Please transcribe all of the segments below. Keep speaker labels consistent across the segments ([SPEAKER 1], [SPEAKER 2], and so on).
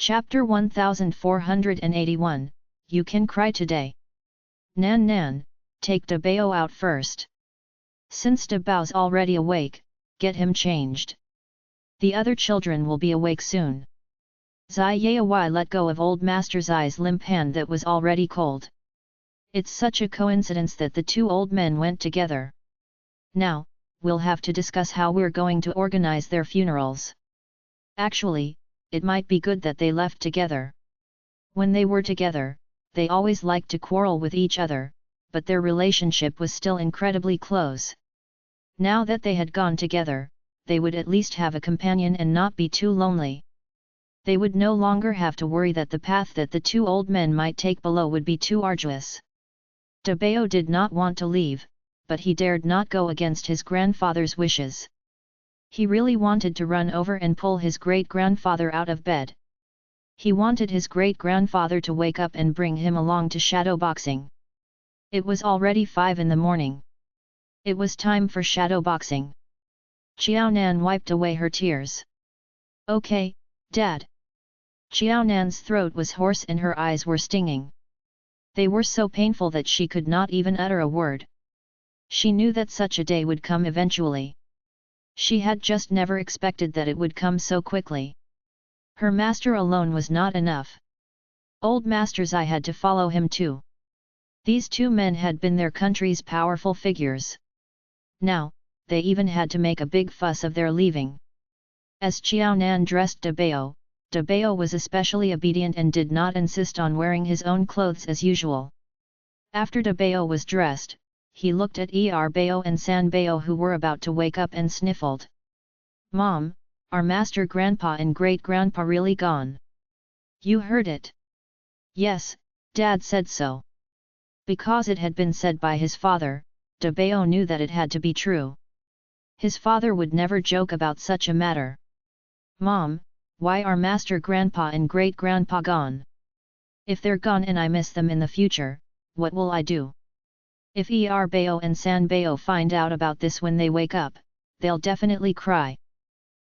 [SPEAKER 1] Chapter 1481, You Can Cry Today. Nan Nan, take Da Bao out first. Since Da Bao's already awake, get him changed. The other children will be awake soon. Zai Yai let go of old Master Zai's limp hand that was already cold. It's such a coincidence that the two old men went together. Now, we'll have to discuss how we're going to organize their funerals. Actually, it might be good that they left together. When they were together, they always liked to quarrel with each other, but their relationship was still incredibly close. Now that they had gone together, they would at least have a companion and not be too lonely. They would no longer have to worry that the path that the two old men might take below would be too arduous. Da Bao did not want to leave, but he dared not go against his grandfather's wishes. He really wanted to run over and pull his great-grandfather out of bed. He wanted his great-grandfather to wake up and bring him along to shadowboxing. It was already 5 in the morning. It was time for shadowboxing. Qiaonan wiped away her tears. Okay, Dad. Qiaonan's throat was hoarse and her eyes were stinging. They were so painful that she could not even utter a word. She knew that such a day would come eventually. She had just never expected that it would come so quickly. Her master alone was not enough. Old Master Zai had to follow him too. These two men had been their country's powerful figures. Now, they even had to make a big fuss of their leaving. As Qiaonan dressed Da Bao was especially obedient and did not insist on wearing his own clothes as usual. After Da Bao was dressed, he looked at Bao and San Bao who were about to wake up and sniffled. Mom, are Master Grandpa and Great-Grandpa really gone? You heard it? Yes, Dad said so. Because it had been said by his father, Da Bao knew that it had to be true. His father would never joke about such a matter. Mom, why are Master Grandpa and Great-Grandpa gone? If they're gone and I miss them in the future, what will I do? If Bao and San Bao find out about this when they wake up, they'll definitely cry.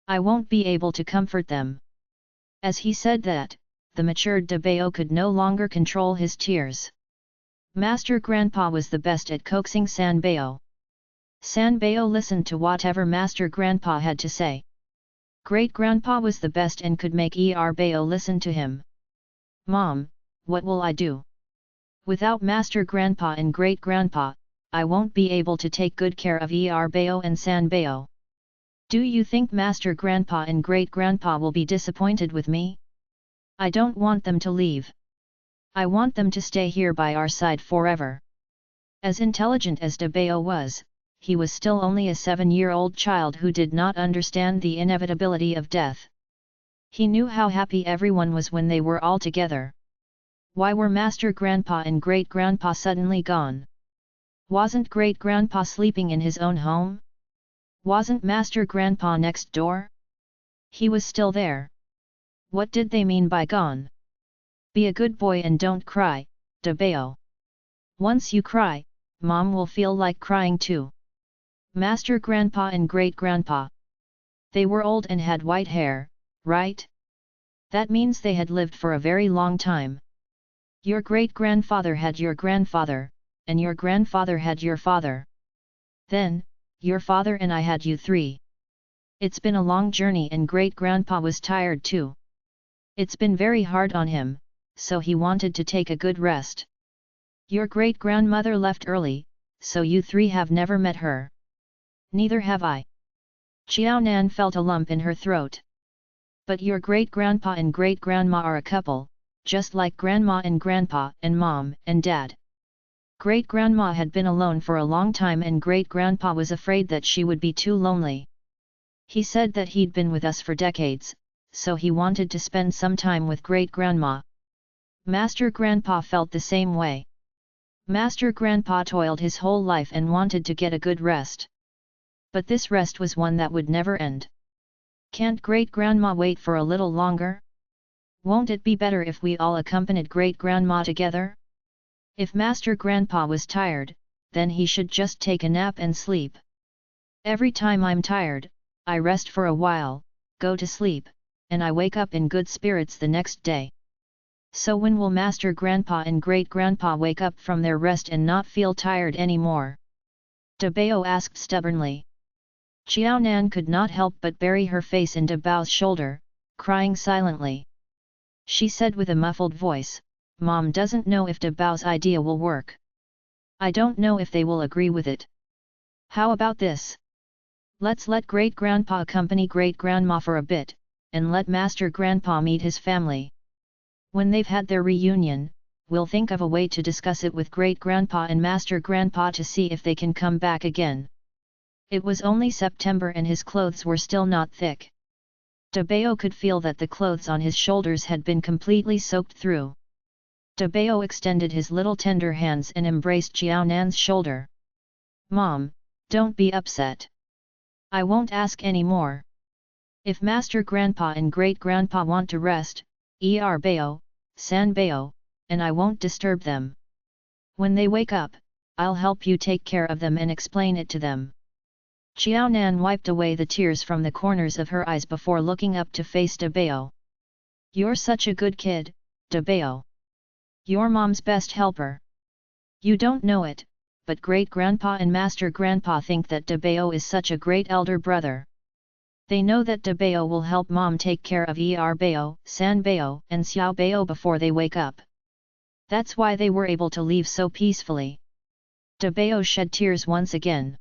[SPEAKER 1] I won't be able to comfort them. As he said that, the matured Da Bao could no longer control his tears. Master Grandpa was the best at coaxing San Bao. San Bao listened to whatever Master Grandpa had to say. Great-Grandpa was the best and could make Bao listen to him. Mom, what will I do? Without Master Grandpa and Great-Grandpa, I won't be able to take good care of Bao and San Bao. Do you think Master Grandpa and Great-Grandpa will be disappointed with me? I don't want them to leave. I want them to stay here by our side forever. As intelligent as Da Bao was, he was still only a 7-year-old child who did not understand the inevitability of death. He knew how happy everyone was when they were all together. Why were Master Grandpa and Great-Grandpa suddenly gone? Wasn't Great-Grandpa sleeping in his own home? Wasn't Master Grandpa next door? He was still there. What did they mean by gone? Be a good boy and don't cry, Da Bao. Once you cry, Mom will feel like crying too. Master Grandpa and Great-Grandpa. They were old and had white hair, right? That means they had lived for a very long time. Your great-grandfather had your grandfather, and your grandfather had your father. Then, your father and I had you three. It's been a long journey and Great-Grandpa was tired too. It's been very hard on him, so he wanted to take a good rest. Your great-grandmother left early, so you three have never met her. Neither have I. Qiaonan felt a lump in her throat. But your great-grandpa and great-grandma are a couple, just like Grandma and Grandpa and Mom and Dad. Great-grandma had been alone for a long time and Great-grandpa was afraid that she would be too lonely. He said that he'd been with us for decades, so he wanted to spend some time with Great-grandma. Master Grandpa felt the same way. Master Grandpa toiled his whole life and wanted to get a good rest. But this rest was one that would never end. Can't Great-grandma wait for a little longer? Won't it be better if we all accompanied Great-grandma together? If Master Grandpa was tired, then he should just take a nap and sleep. Every time I'm tired, I rest for a while, go to sleep, and I wake up in good spirits the next day. So when will Master Grandpa and Great Grandpa wake up from their rest and not feel tired anymore? Dabao asked stubbornly. Xiao Nan could not help but bury her face in Dabao's shoulder, crying silently. She said with a muffled voice, Mom doesn't know if Dabao's idea will work. I don't know if they will agree with it. How about this? Let's let Great Grandpa accompany Great Grandma for a bit, and let Master Grandpa meet his family. When they've had their reunion, we'll think of a way to discuss it with Great Grandpa and Master Grandpa to see if they can come back again. It was only September and his clothes were still not thick. Dabao could feel that the clothes on his shoulders had been completely soaked through. Dabao extended his little tender hands and embraced Xiao Nan's shoulder. Mom, don't be upset. I won't ask any more. If Master Grandpa and Great Grandpa want to rest, Bao, San Bao, and I won't disturb them. When they wake up, I'll help you take care of them and explain it to them. Xiao Nan wiped away the tears from the corners of her eyes before looking up to face Dabao. You're such a good kid, Dabao. You're Mom's best helper. You don't know it, but Great Grandpa and Master Grandpa think that Dabao is such a great elder brother. They know that Dabao will help Mom take care of Bao, San Bao, and Xiao Bao before they wake up. That's why they were able to leave so peacefully. Dabao shed tears once again.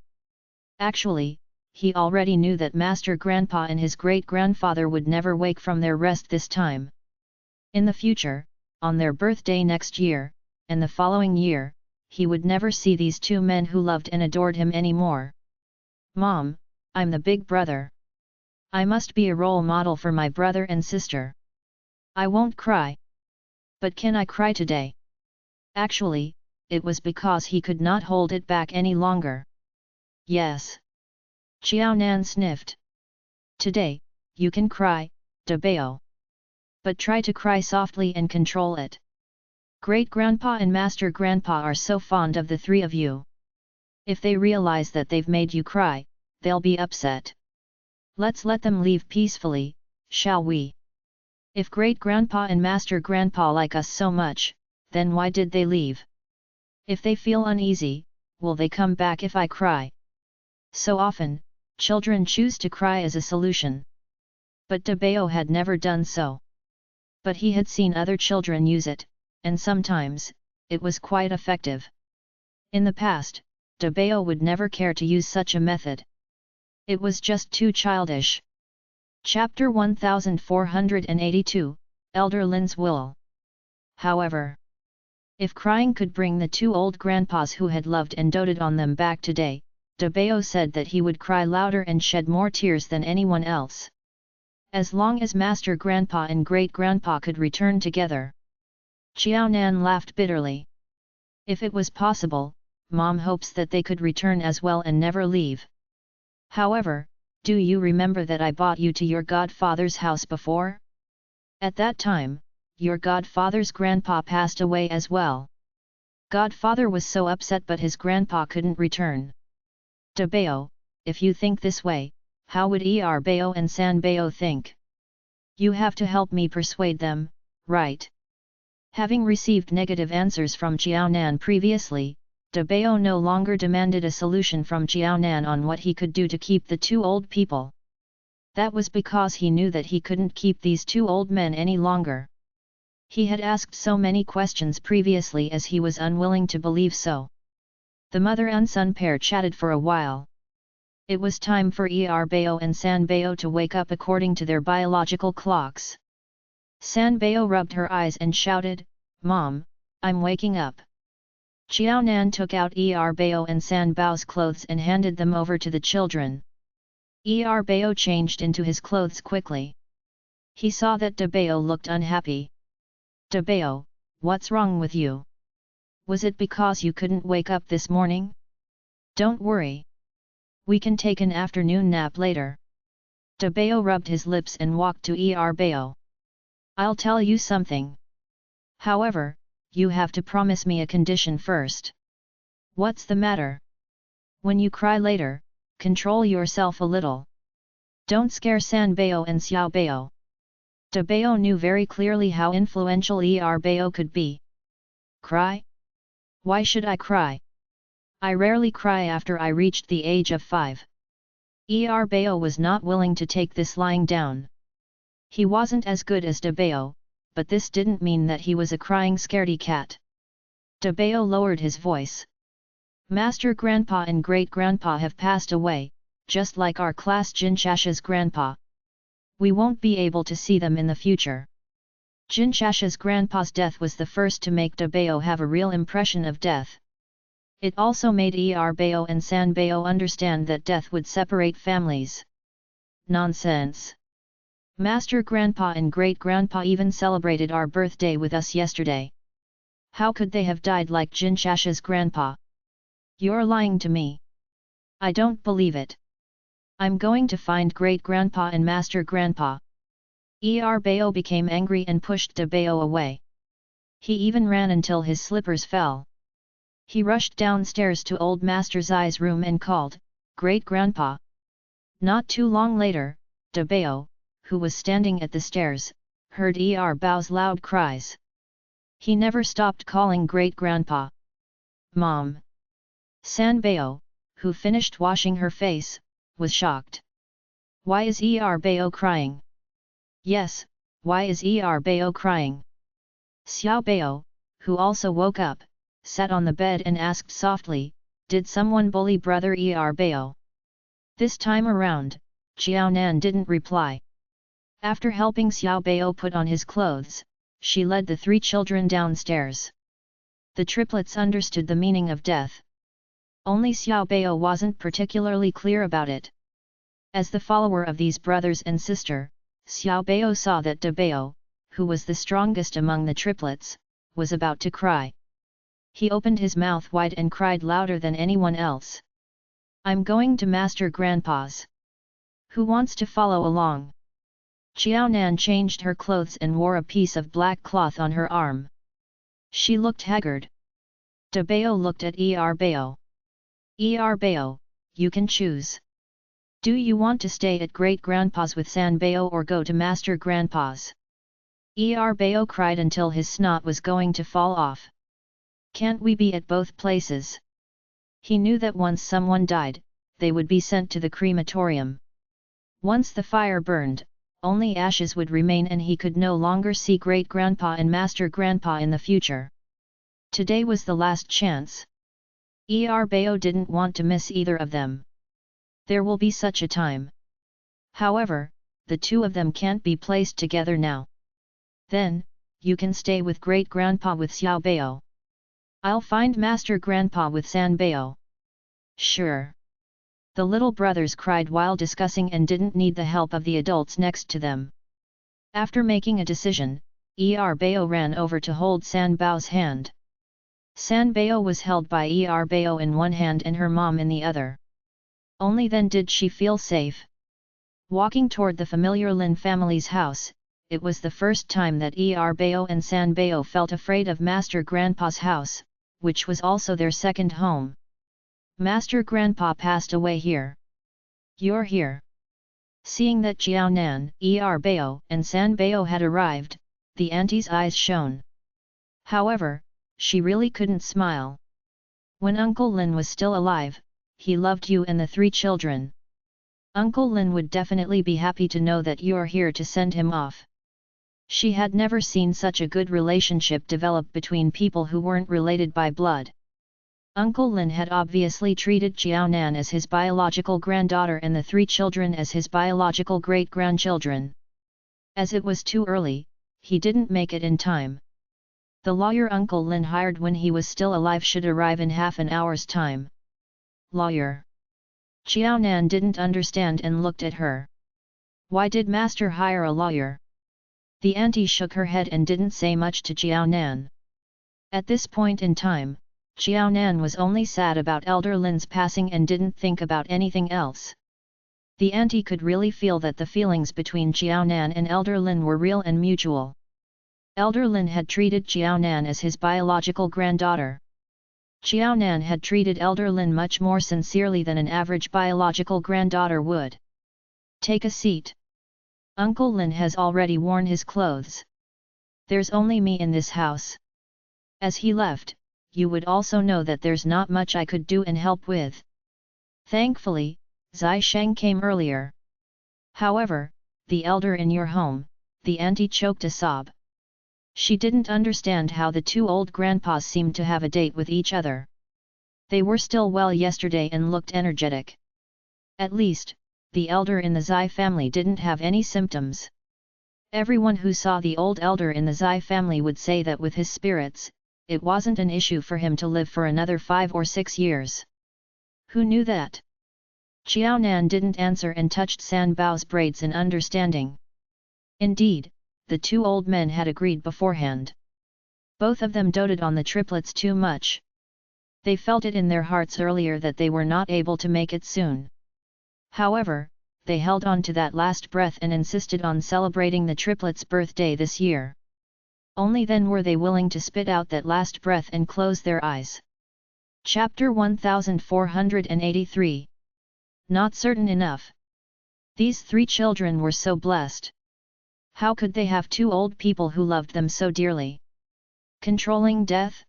[SPEAKER 1] Actually, he already knew that Master Grandpa and his great-grandfather would never wake from their rest this time. In the future, on their birthday next year, and the following year, he would never see these two men who loved and adored him anymore. Mom, I'm the big brother. I must be a role model for my brother and sister. I won't cry. But can I cry today? Actually, it was because he could not hold it back any longer. Yes. Xiao Nan sniffed. Today, you can cry, Dabao. But try to cry softly and control it. Great Grandpa and Master Grandpa are so fond of the three of you. If they realize that they've made you cry, they'll be upset. Let's let them leave peacefully, shall we? If Great Grandpa and Master Grandpa like us so much, then why did they leave? If they feel uneasy, will they come back if I cry? So often, children choose to cry as a solution. But Dabao had never done so. But he had seen other children use it, and sometimes, it was quite effective. In the past, Dabao would never care to use such a method. It was just too childish. Chapter 1482, Elder Lin's Will. However, if crying could bring the two old grandpas who had loved and doted on them back today, Dabao said that he would cry louder and shed more tears than anyone else. As long as Master Grandpa and Great Grandpa could return together. Xiao Nan laughed bitterly. If it was possible, Mom hopes that they could return as well and never leave. However, do you remember that I brought you to your godfather's house before? At that time, your godfather's grandpa passed away as well. Godfather was so upset but his grandpa couldn't return. Dabao, if you think this way, how would Bao and San Bao think? You have to help me persuade them, right? Having received negative answers from Xiao Nan previously, Dabao no longer demanded a solution from Xiao Nan on what he could do to keep the two old people. That was because he knew that he couldn't keep these two old men any longer. He had asked so many questions previously as he was unwilling to believe so. The mother and son pair chatted for a while. It was time for Bao and San Bao to wake up according to their biological clocks. San Bao rubbed her eyes and shouted, Mom, I'm waking up. Xiao Nan took out Bao and San Bao's clothes and handed them over to the children. Bao changed into his clothes quickly. He saw that Dabao looked unhappy. Dabao, what's wrong with you? Was it because you couldn't wake up this morning? Don't worry. We can take an afternoon nap later. Dabao rubbed his lips and walked to Bao. I'll tell you something. However, you have to promise me a condition first. What's the matter? When you cry later, control yourself a little. Don't scare San Bao and Xiao Bao. De Bao knew very clearly how influential Bao could be. Cry? Why should I cry? I rarely cry after I reached the age of 5. Bao was not willing to take this lying down. He wasn't as good as De Bao, but this didn't mean that he was a crying scaredy cat. De Bao lowered his voice. Master Grandpa and Great-Grandpa have passed away, just like our class Jinchasha's grandpa. We won't be able to see them in the future. Jinchasha's grandpa's death was the first to make De Bao have a real impression of death. It also made Bao and San Bao understand that death would separate families. Nonsense! Master Grandpa and Great-Grandpa even celebrated our birthday with us yesterday. How could they have died like Jinchasha's grandpa? You're lying to me. I don't believe it. I'm going to find Great-Grandpa and Master Grandpa. Bao became angry and pushed De Bao away. He even ran until his slippers fell. He rushed downstairs to old Master Zai's room and called, Great-Grandpa. Not too long later, De Bao, who was standing at the stairs, heard Bao's loud cries. He never stopped calling Great-Grandpa. Mom! San Bao, who finished washing her face, was shocked. Why is Bao crying? Yes, why is Bao crying? Xiao Bao, who also woke up, sat on the bed and asked softly, did someone bully brother Bao? This time around, Jiaonan didn't reply. After helping Xiao Bao put on his clothes, she led the 3 children downstairs. The triplets understood the meaning of death. Only Xiao Bao wasn't particularly clear about it. As the follower of these brothers and sister, Xiao Bao saw that De Bao, who was the strongest among the triplets, was about to cry. He opened his mouth wide and cried louder than anyone else. I'm going to Master Grandpa's. Who wants to follow along? Jiaonan changed her clothes and wore a piece of black cloth on her arm. She looked haggard. De Bao looked at Bao. Bao, you can choose. Do you want to stay at Great-Grandpa's with San Bao or go to Master Grandpa's? Bao cried until his snot was going to fall off. Can't we be at both places? He knew that once someone died, they would be sent to the crematorium. Once the fire burned, only ashes would remain and he could no longer see Great-Grandpa and Master Grandpa in the future. Today was the last chance. Bao didn't want to miss either of them. There will be such a time. However, the 2 of them can't be placed together now. Then, you can stay with Great-Grandpa with Xiao Bao. I'll find Master Grandpa with San Bao. Sure. The little brothers cried while discussing and didn't need the help of the adults next to them. After making a decision, Bao ran over to hold San Bao's hand. San Bao was held by Bao in one hand and her mom in the other. Only then did she feel safe. Walking toward the familiar Lin family's house, it was the first time that Bao and San Bao felt afraid of Master Grandpa's house, which was also their second home. Master Grandpa passed away here. You're here. Seeing that Jiaonan, Bao and San Bao had arrived, the auntie's eyes shone. However, she really couldn't smile. When Uncle Lin was still alive, he loved you and the 3 children. Uncle Lin would definitely be happy to know that you're here to send him off. She had never seen such a good relationship develop between people who weren't related by blood. Uncle Lin had obviously treated Jiaonan as his biological granddaughter and the 3 children as his biological great-grandchildren. As it was too early, he didn't make it in time. The lawyer Uncle Lin hired when he was still alive should arrive in half an hour's time. Lawyer. Jiaonan didn't understand and looked at her. Why did Master hire a lawyer? The auntie shook her head and didn't say much to Jiaonan. At this point in time, Jiaonan was only sad about Elder Lin's passing and didn't think about anything else. The auntie could really feel that the feelings between Jiaonan and Elder Lin were real and mutual. Elder Lin had treated Jiaonan as his biological granddaughter. Jiaonan had treated Elder Lin much more sincerely than an average biological granddaughter would. Take a seat. Uncle Lin has already worn his clothes. There's only me in this house. As he left, you would also know that there's not much I could do and help with. Thankfully, Zai Sheng came earlier. However, the elder in your home, the auntie choked a sob. She didn't understand how the two old grandpas seemed to have a date with each other. They were still well yesterday and looked energetic. At least, the elder in the Zai family didn't have any symptoms. Everyone who saw the old elder in the Zai family would say that with his spirits, it wasn't an issue for him to live for another 5 or 6 years. Who knew that? Xiao Nan didn't answer and touched San Bao's braids in understanding. Indeed, the two old men had agreed beforehand. Both of them doted on the triplets too much. They felt it in their hearts earlier that they were not able to make it soon. However, they held on to that last breath and insisted on celebrating the triplets' birthday this year. Only then were they willing to spit out that last breath and close their eyes. Chapter 1483. Not certain enough. These 3 children were so blessed. How could they have 2 old people who loved them so dearly? Controlling death?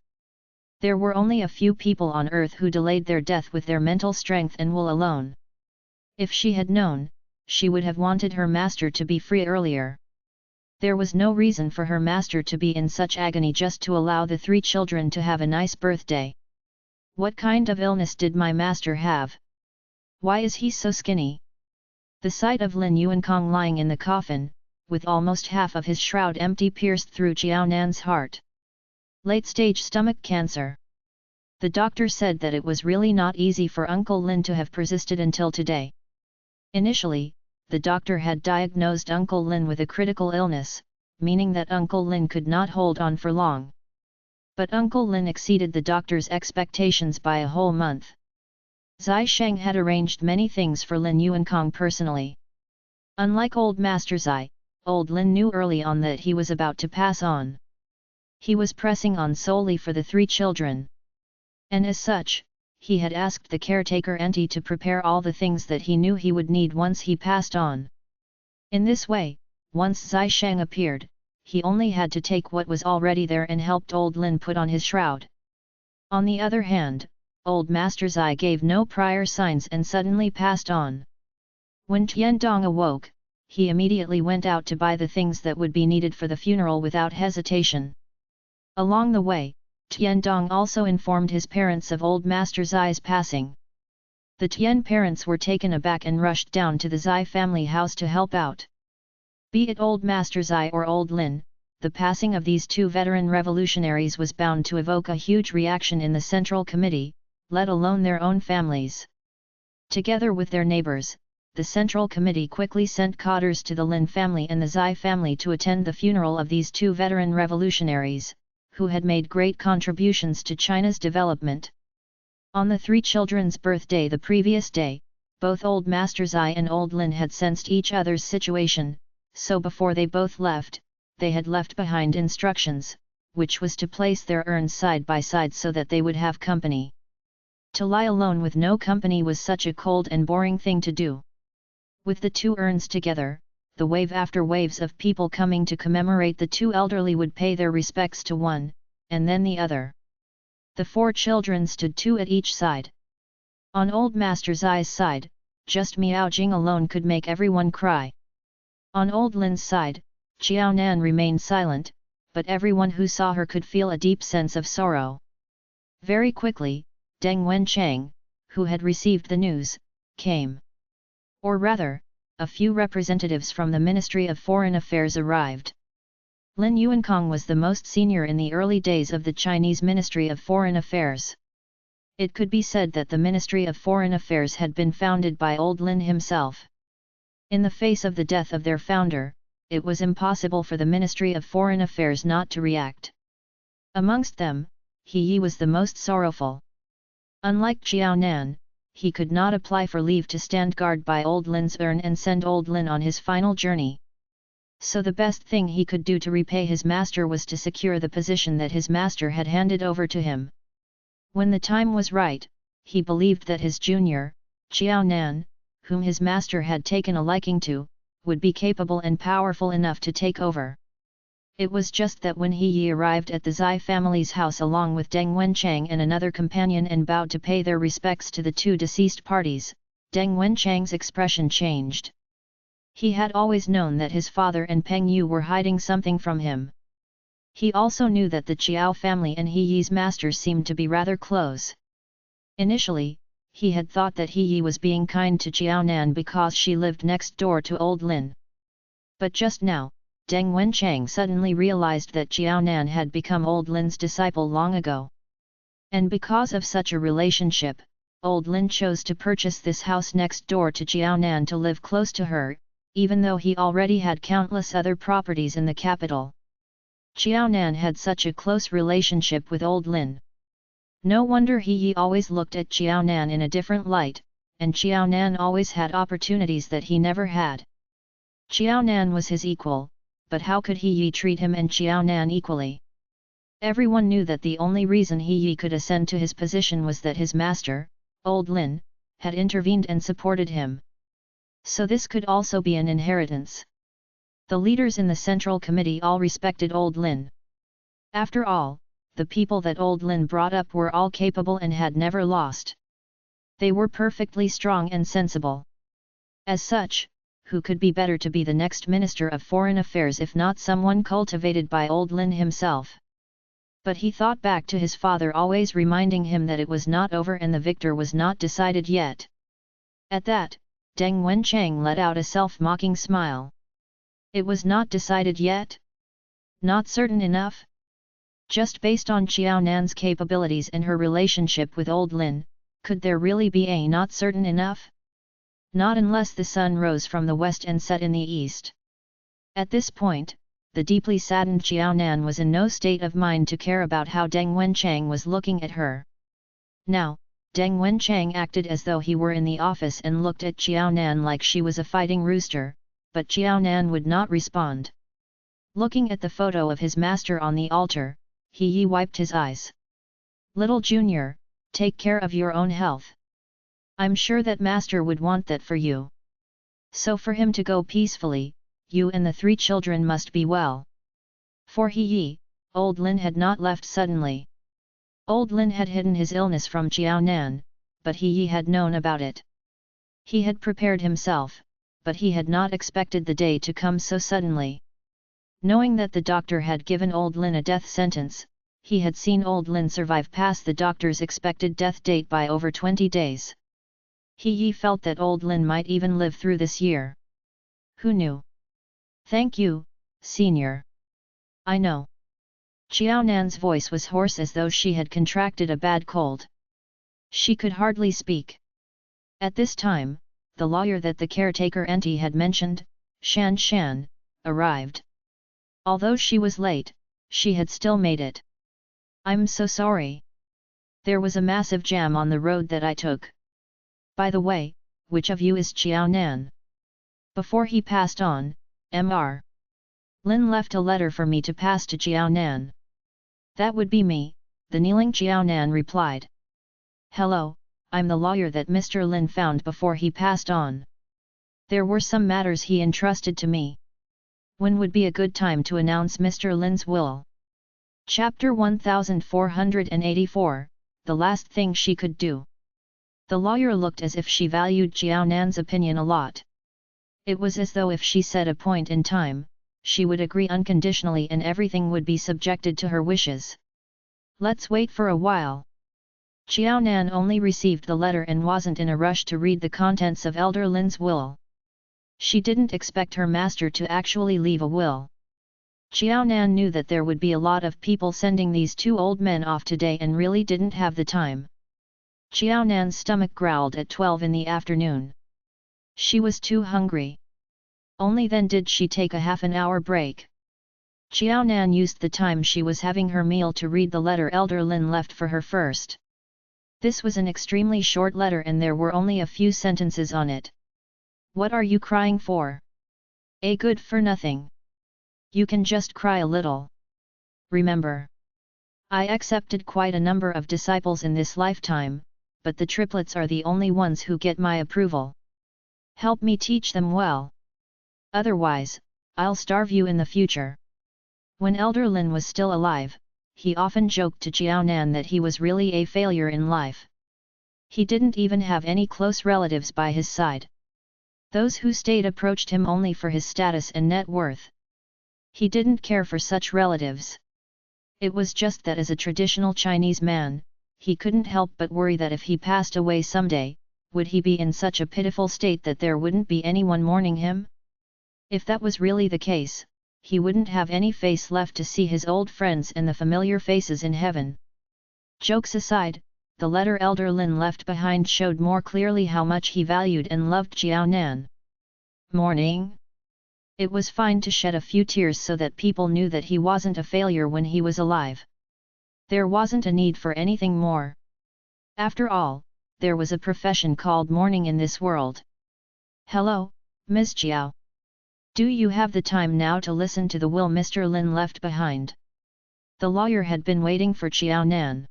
[SPEAKER 1] There were only a few people on earth who delayed their death with their mental strength and will alone. If she had known, she would have wanted her master to be free earlier. There was no reason for her master to be in such agony just to allow the 3 children to have a nice birthday. What kind of illness did my master have? Why is he so skinny? The sight of Lin Yuankong lying in the coffin, with almost half of his shroud empty, pierced through Xiao Nan's heart. Late-stage stomach cancer. The doctor said that it was really not easy for Uncle Lin to have persisted until today. Initially, the doctor had diagnosed Uncle Lin with a critical illness, meaning that Uncle Lin could not hold on for long. But Uncle Lin exceeded the doctor's expectations by a whole month. Zai Sheng had arranged many things for Lin Yuankong personally. Unlike old Master Zai, old Lin knew early on that he was about to pass on. He was pressing on solely for the 3 children. And as such, he had asked the caretaker auntie to prepare all the things that he knew he would need once he passed on. In this way, once Zai Sheng appeared, he only had to take what was already there and helped old Lin put on his shroud. On the other hand, old Master Zai gave no prior signs and suddenly passed on. When Tiandong awoke, he immediately went out to buy the things that would be needed for the funeral without hesitation. Along the way, Tiandong also informed his parents of old Master Zai's passing. The Tian parents were taken aback and rushed down to the Zai family house to help out. Be it old Master Zai or old Lin, the passing of these 2 veteran revolutionaries was bound to evoke a huge reaction in the Central Committee, let alone their own families. Together with their neighbors, the Central Committee quickly sent cadres to the Lin family and the Zai family to attend the funeral of these 2 veteran revolutionaries, who had made great contributions to China's development. On the 3 children's birthday the previous day, both old Master Zai and old Lin had sensed each other's situation, so before they both left, they had left behind instructions, which was to place their urns side by side so that they would have company. To lie alone with no company was such a cold and boring thing to do. With the 2 urns together, the wave after waves of people coming to commemorate the 2 elderly would pay their respects to one, and then the other. The 4 children stood 2 at each side. On old Master Zai's side, just Miao Jing alone could make everyone cry. On old Lin's side, Xiao Nan remained silent, but everyone who saw her could feel a deep sense of sorrow. Very quickly, Deng Wenchang, who had received the news, came. Or rather, a few representatives from the Ministry of Foreign Affairs arrived. Lin Yuankong was the most senior in the early days of the Chinese Ministry of Foreign Affairs. It could be said that the Ministry of Foreign Affairs had been founded by old Lin himself. In the face of the death of their founder, it was impossible for the Ministry of Foreign Affairs not to react. Amongst them, He Yi was the most sorrowful. Unlike Xiao Nan, he could not apply for leave to stand guard by old Lin's urn and send old Lin on his final journey. So the best thing he could do to repay his master was to secure the position that his master had handed over to him. When the time was right, he believed that his junior, Xiao Nan, whom his master had taken a liking to, would be capable and powerful enough to take over. It was just that when He Yi arrived at the Zai family's house along with Deng Wenchang and another companion and bowed to pay their respects to the two deceased parties, Deng Wenchang's expression changed. He had always known that his father and Peng Yu were hiding something from him. He also knew that the Chiao family and He Yi's masters seemed to be rather close. Initially, he had thought that He Yi was being kind to Chiao Nan because she lived next door to old Lin. But just now, Deng Wenchang suddenly realized that Chiao Nan had become old Lin's disciple long ago. And because of such a relationship, old Lin chose to purchase this house next door to Chiao Nan to live close to her, even though he already had countless other properties in the capital. Chiao Nan had such a close relationship with old Lin. No wonder He Yi always looked at Chiao Nan in a different light, and Chiao Nan always had opportunities that he never had. Chiao Nan was his equal, but how could He Yi treat him and Chiao Nan equally? Everyone knew that the only reason He Yi could ascend to his position was that his master, old Lin, had intervened and supported him. So this could also be an inheritance. The leaders in the Central Committee all respected old Lin. After all, the people that old Lin brought up were all capable and had never lost. They were perfectly strong and sensible. As such, who could be better to be the next Minister of Foreign Affairs if not someone cultivated by old Lin himself? But he thought back to his father always reminding him that it was not over and the victor was not decided yet. At that, Deng Wenchang let out a self-mocking smile. It was not decided yet? Not certain enough? Just based on Chiao Nan's capabilities and her relationship with old Lin, could there really be a not certain enough? Not unless the sun rose from the west and set in the east. At this point, the deeply saddened Chiao Nan was in no state of mind to care about how Deng Wenchang was looking at her. Now, Deng Wenchang acted as though he were in the office and looked at Chiao Nan like she was a fighting rooster, but Chiao Nan would not respond. Looking at the photo of his master on the altar, He Yi wiped his eyes. "Little Junior, take care of your own health. I'm sure that master would want that for you. So for him to go peacefully, you and the 3 children must be well." For He Yi, old Lin had not left suddenly. Old Lin had hidden his illness from Chiao Nan, but He Yi had known about it. He had prepared himself, but he had not expected the day to come so suddenly. Knowing that the doctor had given old Lin a death sentence, he had seen old Lin survive past the doctor's expected death date by over 20 days. He Yi felt that old Lin might even live through this year. Who knew? "Thank you, senior. I know." Chiao Nan's voice was hoarse as though she had contracted a bad cold. She could hardly speak. At this time, the lawyer that the caretaker auntie had mentioned, Shan Shan, arrived. Although she was late, she had still made it. "I'm so sorry. There was a massive jam on the road that I took. By the way, which of you is Chiao Nan?" Before he passed on, Mr. Lin left a letter for me to pass to Chiao Nan. "That would be me," the kneeling Chiao Nan replied. "Hello, I'm the lawyer that Mr. Lin found before he passed on. There were some matters he entrusted to me. When would be a good time to announce Mr. Lin's will?" Chapter 1484, The Last Thing She Could Do. The lawyer looked as if she valued Chiao Nan's opinion a lot. It was as though if she said a point in time, she would agree unconditionally and everything would be subjected to her wishes. "Let's wait for a while." Chiao Nan only received the letter and wasn't in a rush to read the contents of Elder Lin's will. She didn't expect her master to actually leave a will. Chiao Nan knew that there would be a lot of people sending these 2 old men off today and really didn't have the time. Chiao Nan's stomach growled at 12 in the afternoon. She was too hungry. Only then did she take a half-an-hour break. Chiao Nan used the time she was having her meal to read the letter Elder Lin left for her first. This was an extremely short letter and there were only a few sentences on it. "What are you crying for? A good for nothing. You can just cry a little. Remember, I accepted quite a number of disciples in this lifetime, but the triplets are the only ones who get my approval. Help me teach them well. Otherwise, I'll starve you in the future. When Elder Lin was still alive, he often joked to Jiaonan that he was really a failure in life. He didn't even have any close relatives by his side. Those who stayed approached him only for his status and net worth. He didn't care for such relatives. It was just that as a traditional Chinese man, he couldn't help but worry that if he passed away someday, would he be in such a pitiful state that there wouldn't be anyone mourning him? If that was really the case, he wouldn't have any face left to see his old friends and the familiar faces in heaven. Jokes aside, the letter Elder Lin left behind showed more clearly how much he valued and loved Jiaonan. Mourning? It was fine to shed a few tears so that people knew that he wasn't a failure when he was alive. There wasn't a need for anything more. After all, there was a profession called mourning in this world. Hello, Ms. Jiao. Do you have the time now to listen to the will Mr. Lin left behind? The lawyer had been waiting for Jiaonan.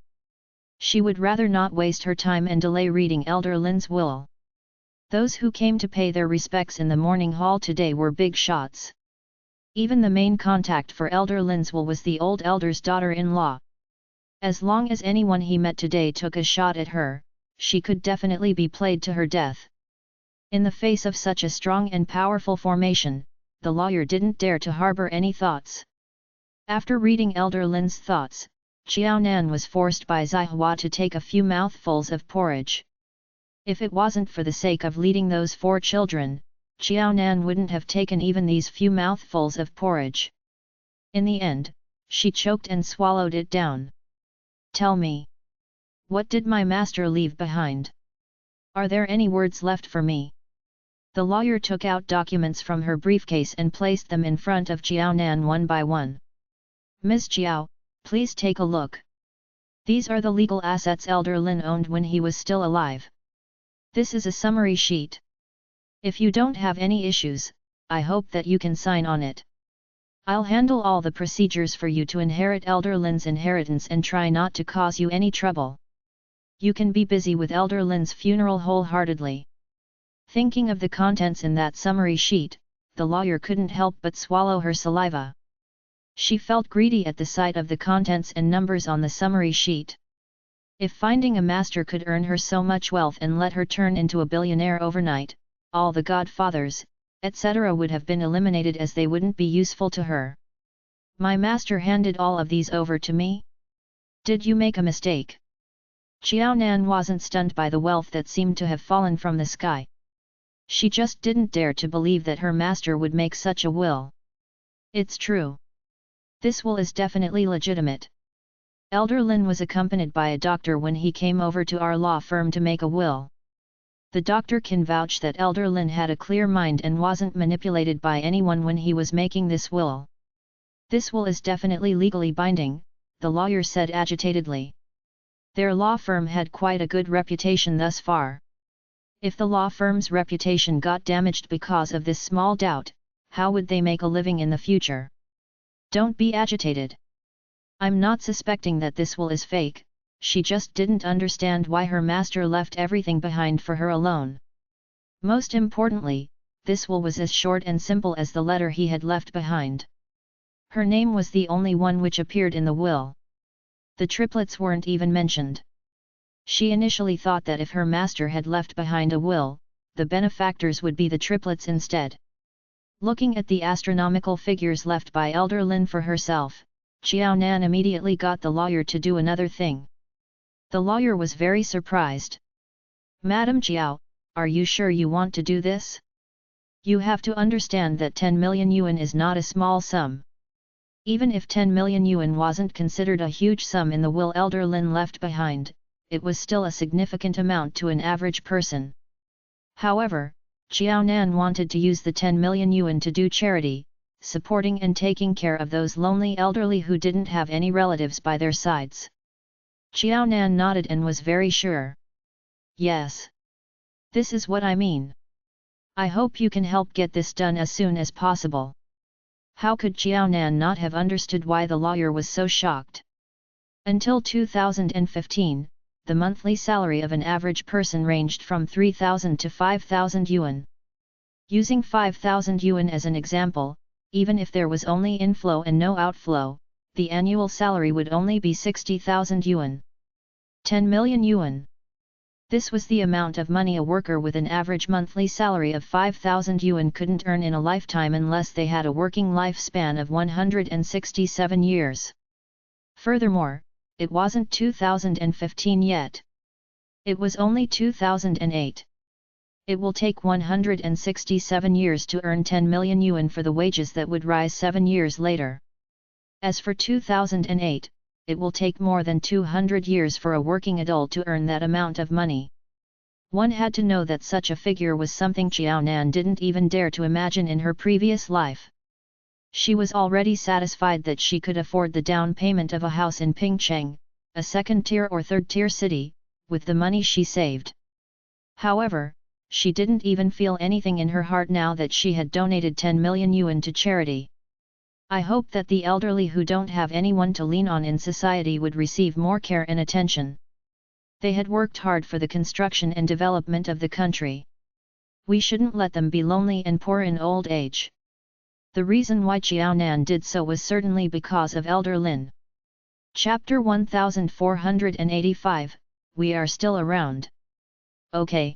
[SPEAKER 1] She would rather not waste her time and delay reading Elder Lin's will. Those who came to pay their respects in the morning hall today were big shots. Even the main contact for Elder Lin's will was the old elder's daughter-in-law. As long as anyone he met today took a shot at her, she could definitely be played to her death. In the face of such a strong and powerful formation, the lawyer didn't dare to harbor any thoughts. After reading Elder Lin's thoughts, Jiaonan was forced by Zihua to take a few mouthfuls of porridge. If it wasn't for the sake of leading those 4 children, Jiaonan wouldn't have taken even these few mouthfuls of porridge. In the end, she choked and swallowed it down. Tell me. What did my master leave behind? Are there any words left for me? The lawyer took out documents from her briefcase and placed them in front of Jiaonan one by one. Ms. Jiao, please take a look. These are the legal assets Elder Lin owned when he was still alive. This is a summary sheet. If you don't have any issues, I hope that you can sign on it. I'll handle all the procedures for you to inherit Elder Lin's inheritance and try not to cause you any trouble. You can be busy with Elder Lin's funeral wholeheartedly. Thinking of the contents in that summary sheet, the lawyer couldn't help but swallow her saliva. She felt greedy at the sight of the contents and numbers on the summary sheet. If finding a master could earn her so much wealth and let her turn into a billionaire overnight, all the godfathers, etc. would have been eliminated as they wouldn't be useful to her. My master handed all of these over to me? Did you make a mistake? Jiaonan wasn't stunned by the wealth that seemed to have fallen from the sky. She just didn't dare to believe that her master would make such a will. It's true. This will is definitely legitimate. Elder Lin was accompanied by a doctor when he came over to our law firm to make a will. The doctor can vouch that Elder Lin had a clear mind and wasn't manipulated by anyone when he was making this will. This will is definitely legally binding, the lawyer said agitatedly. Their law firm had quite a good reputation thus far. If the law firm's reputation got damaged because of this small doubt, how would they make a living in the future? Don't be agitated. I'm not suspecting that this will is fake, she just didn't understand why her master left everything behind for her alone. Most importantly, this will was as short and simple as the letter he had left behind. Her name was the only one which appeared in the will. The triplets weren't even mentioned. She initially thought that if her master had left behind a will, the benefactors would be the triplets instead. Looking at the astronomical figures left by Elder Lin for herself, Jiaonan immediately got the lawyer to do another thing. The lawyer was very surprised. Madam Jiao, are you sure you want to do this? You have to understand that 10 million yuan is not a small sum. Even if 10 million yuan wasn't considered a huge sum in the will Elder Lin left behind, it was still a significant amount to an average person. However, Jiaonan wanted to use the 10 million yuan to do charity, supporting and taking care of those lonely elderly who didn't have any relatives by their sides. Jiaonan nodded and was very sure. Yes. This is what I mean. I hope you can help get this done as soon as possible. How could Jiaonan not have understood why the lawyer was so shocked? Until 2015, the monthly salary of an average person ranged from 3,000 to 5,000 yuan. Using 5,000 yuan as an example, even if there was only inflow and no outflow, the annual salary would only be 60,000 yuan. 10 million yuan. This was the amount of money a worker with an average monthly salary of 5,000 yuan couldn't earn in a lifetime unless they had a working lifespan of 167 years. Furthermore, it wasn't 2015 yet. It was only 2008. It will take 167 years to earn 10 million yuan for the wages that would rise 7 years later. As for 2008, it will take more than 200 years for a working adult to earn that amount of money. One had to know that such a figure was something Xiaonan didn't even dare to imagine in her previous life. She was already satisfied that she could afford the down payment of a house in Pingcheng, a second-tier or third-tier city, with the money she saved. However, she didn't even feel anything in her heart now that she had donated 10 million yuan to charity. I hope that the elderly who don't have anyone to lean on in society would receive more care and attention. They had worked hard for the construction and development of the country. We shouldn't let them be lonely and poor in old age. The reason why Xiaonan did so was certainly because of Elder Lin. Chapter 1485, We Are Still Around. Okay.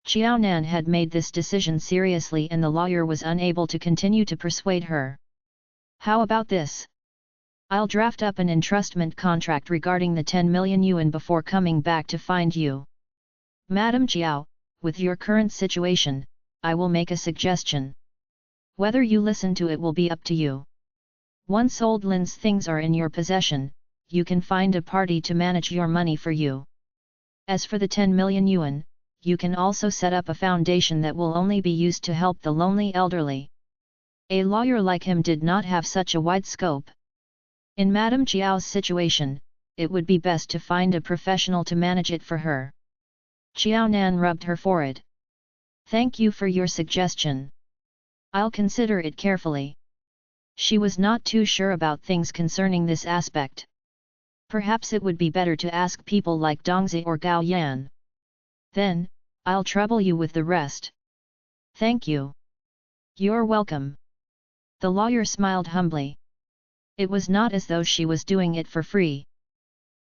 [SPEAKER 1] Xiaonan had made this decision seriously and the lawyer was unable to continue to persuade her. How about this? I'll draft up an entrustment contract regarding the 10 million yuan before coming back to find you. Madam Jiao, with your current situation, I will make a suggestion. Whether you listen to it will be up to you. Once old Lin's things are in your possession, you can find a party to manage your money for you. As for the 10 million yuan, you can also set up a foundation that will only be used to help the lonely elderly. A lawyer like him did not have such a wide scope. In Madame Jiao's situation, it would be best to find a professional to manage it for her. Xiaonan rubbed her forehead. Thank you for your suggestion. I'll consider it carefully. She was not too sure about things concerning this aspect. Perhaps it would be better to ask people like Dongzi or Gao Yan. Then, I'll trouble you with the rest. Thank you. You're welcome. The lawyer smiled humbly. It was not as though she was doing it for free.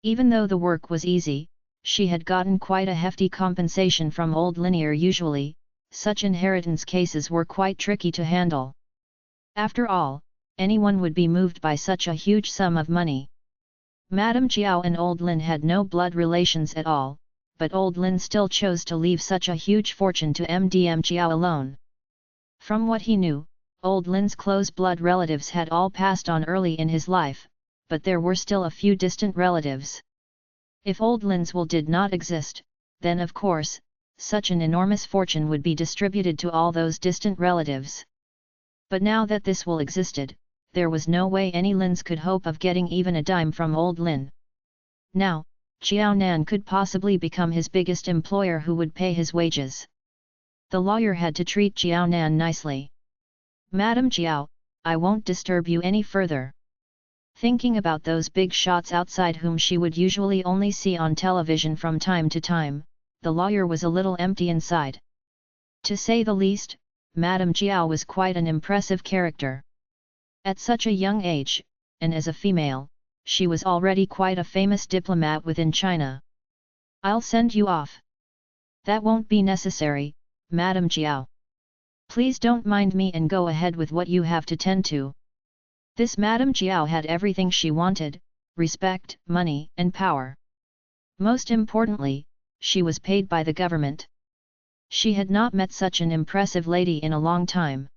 [SPEAKER 1] Even though the work was easy, she had gotten quite a hefty compensation from old Linear. Usually, such inheritance cases were quite tricky to handle. After all, anyone would be moved by such a huge sum of money. Madame Jiao and old Lin had no blood relations at all, but old Lin still chose to leave such a huge fortune to Madame Jiao alone. From what he knew, old Lin's close blood relatives had all passed on early in his life, but there were still a few distant relatives. If old Lin's will did not exist, then of course, such an enormous fortune would be distributed to all those distant relatives. But now that this will existed, there was no way any Lins could hope of getting even a dime from old Lin. Now, Xiaonan could possibly become his biggest employer who would pay his wages. The lawyer had to treat Xiaonan nicely. Madam Jiao, I won't disturb you any further. Thinking about those big shots outside whom she would usually only see on television from time to time, the lawyer was a little empty inside. To say the least, Madam Jiao was quite an impressive character. At such a young age, and as a female, she was already quite a famous diplomat within China. I'll send you off. That won't be necessary, Madam Jiao. Please don't mind me and go ahead with what you have to tend to. This Madame Jiao had everything she wanted: respect, money, and power. Most importantly, she was paid by the government. She had not met such an impressive lady in a long time.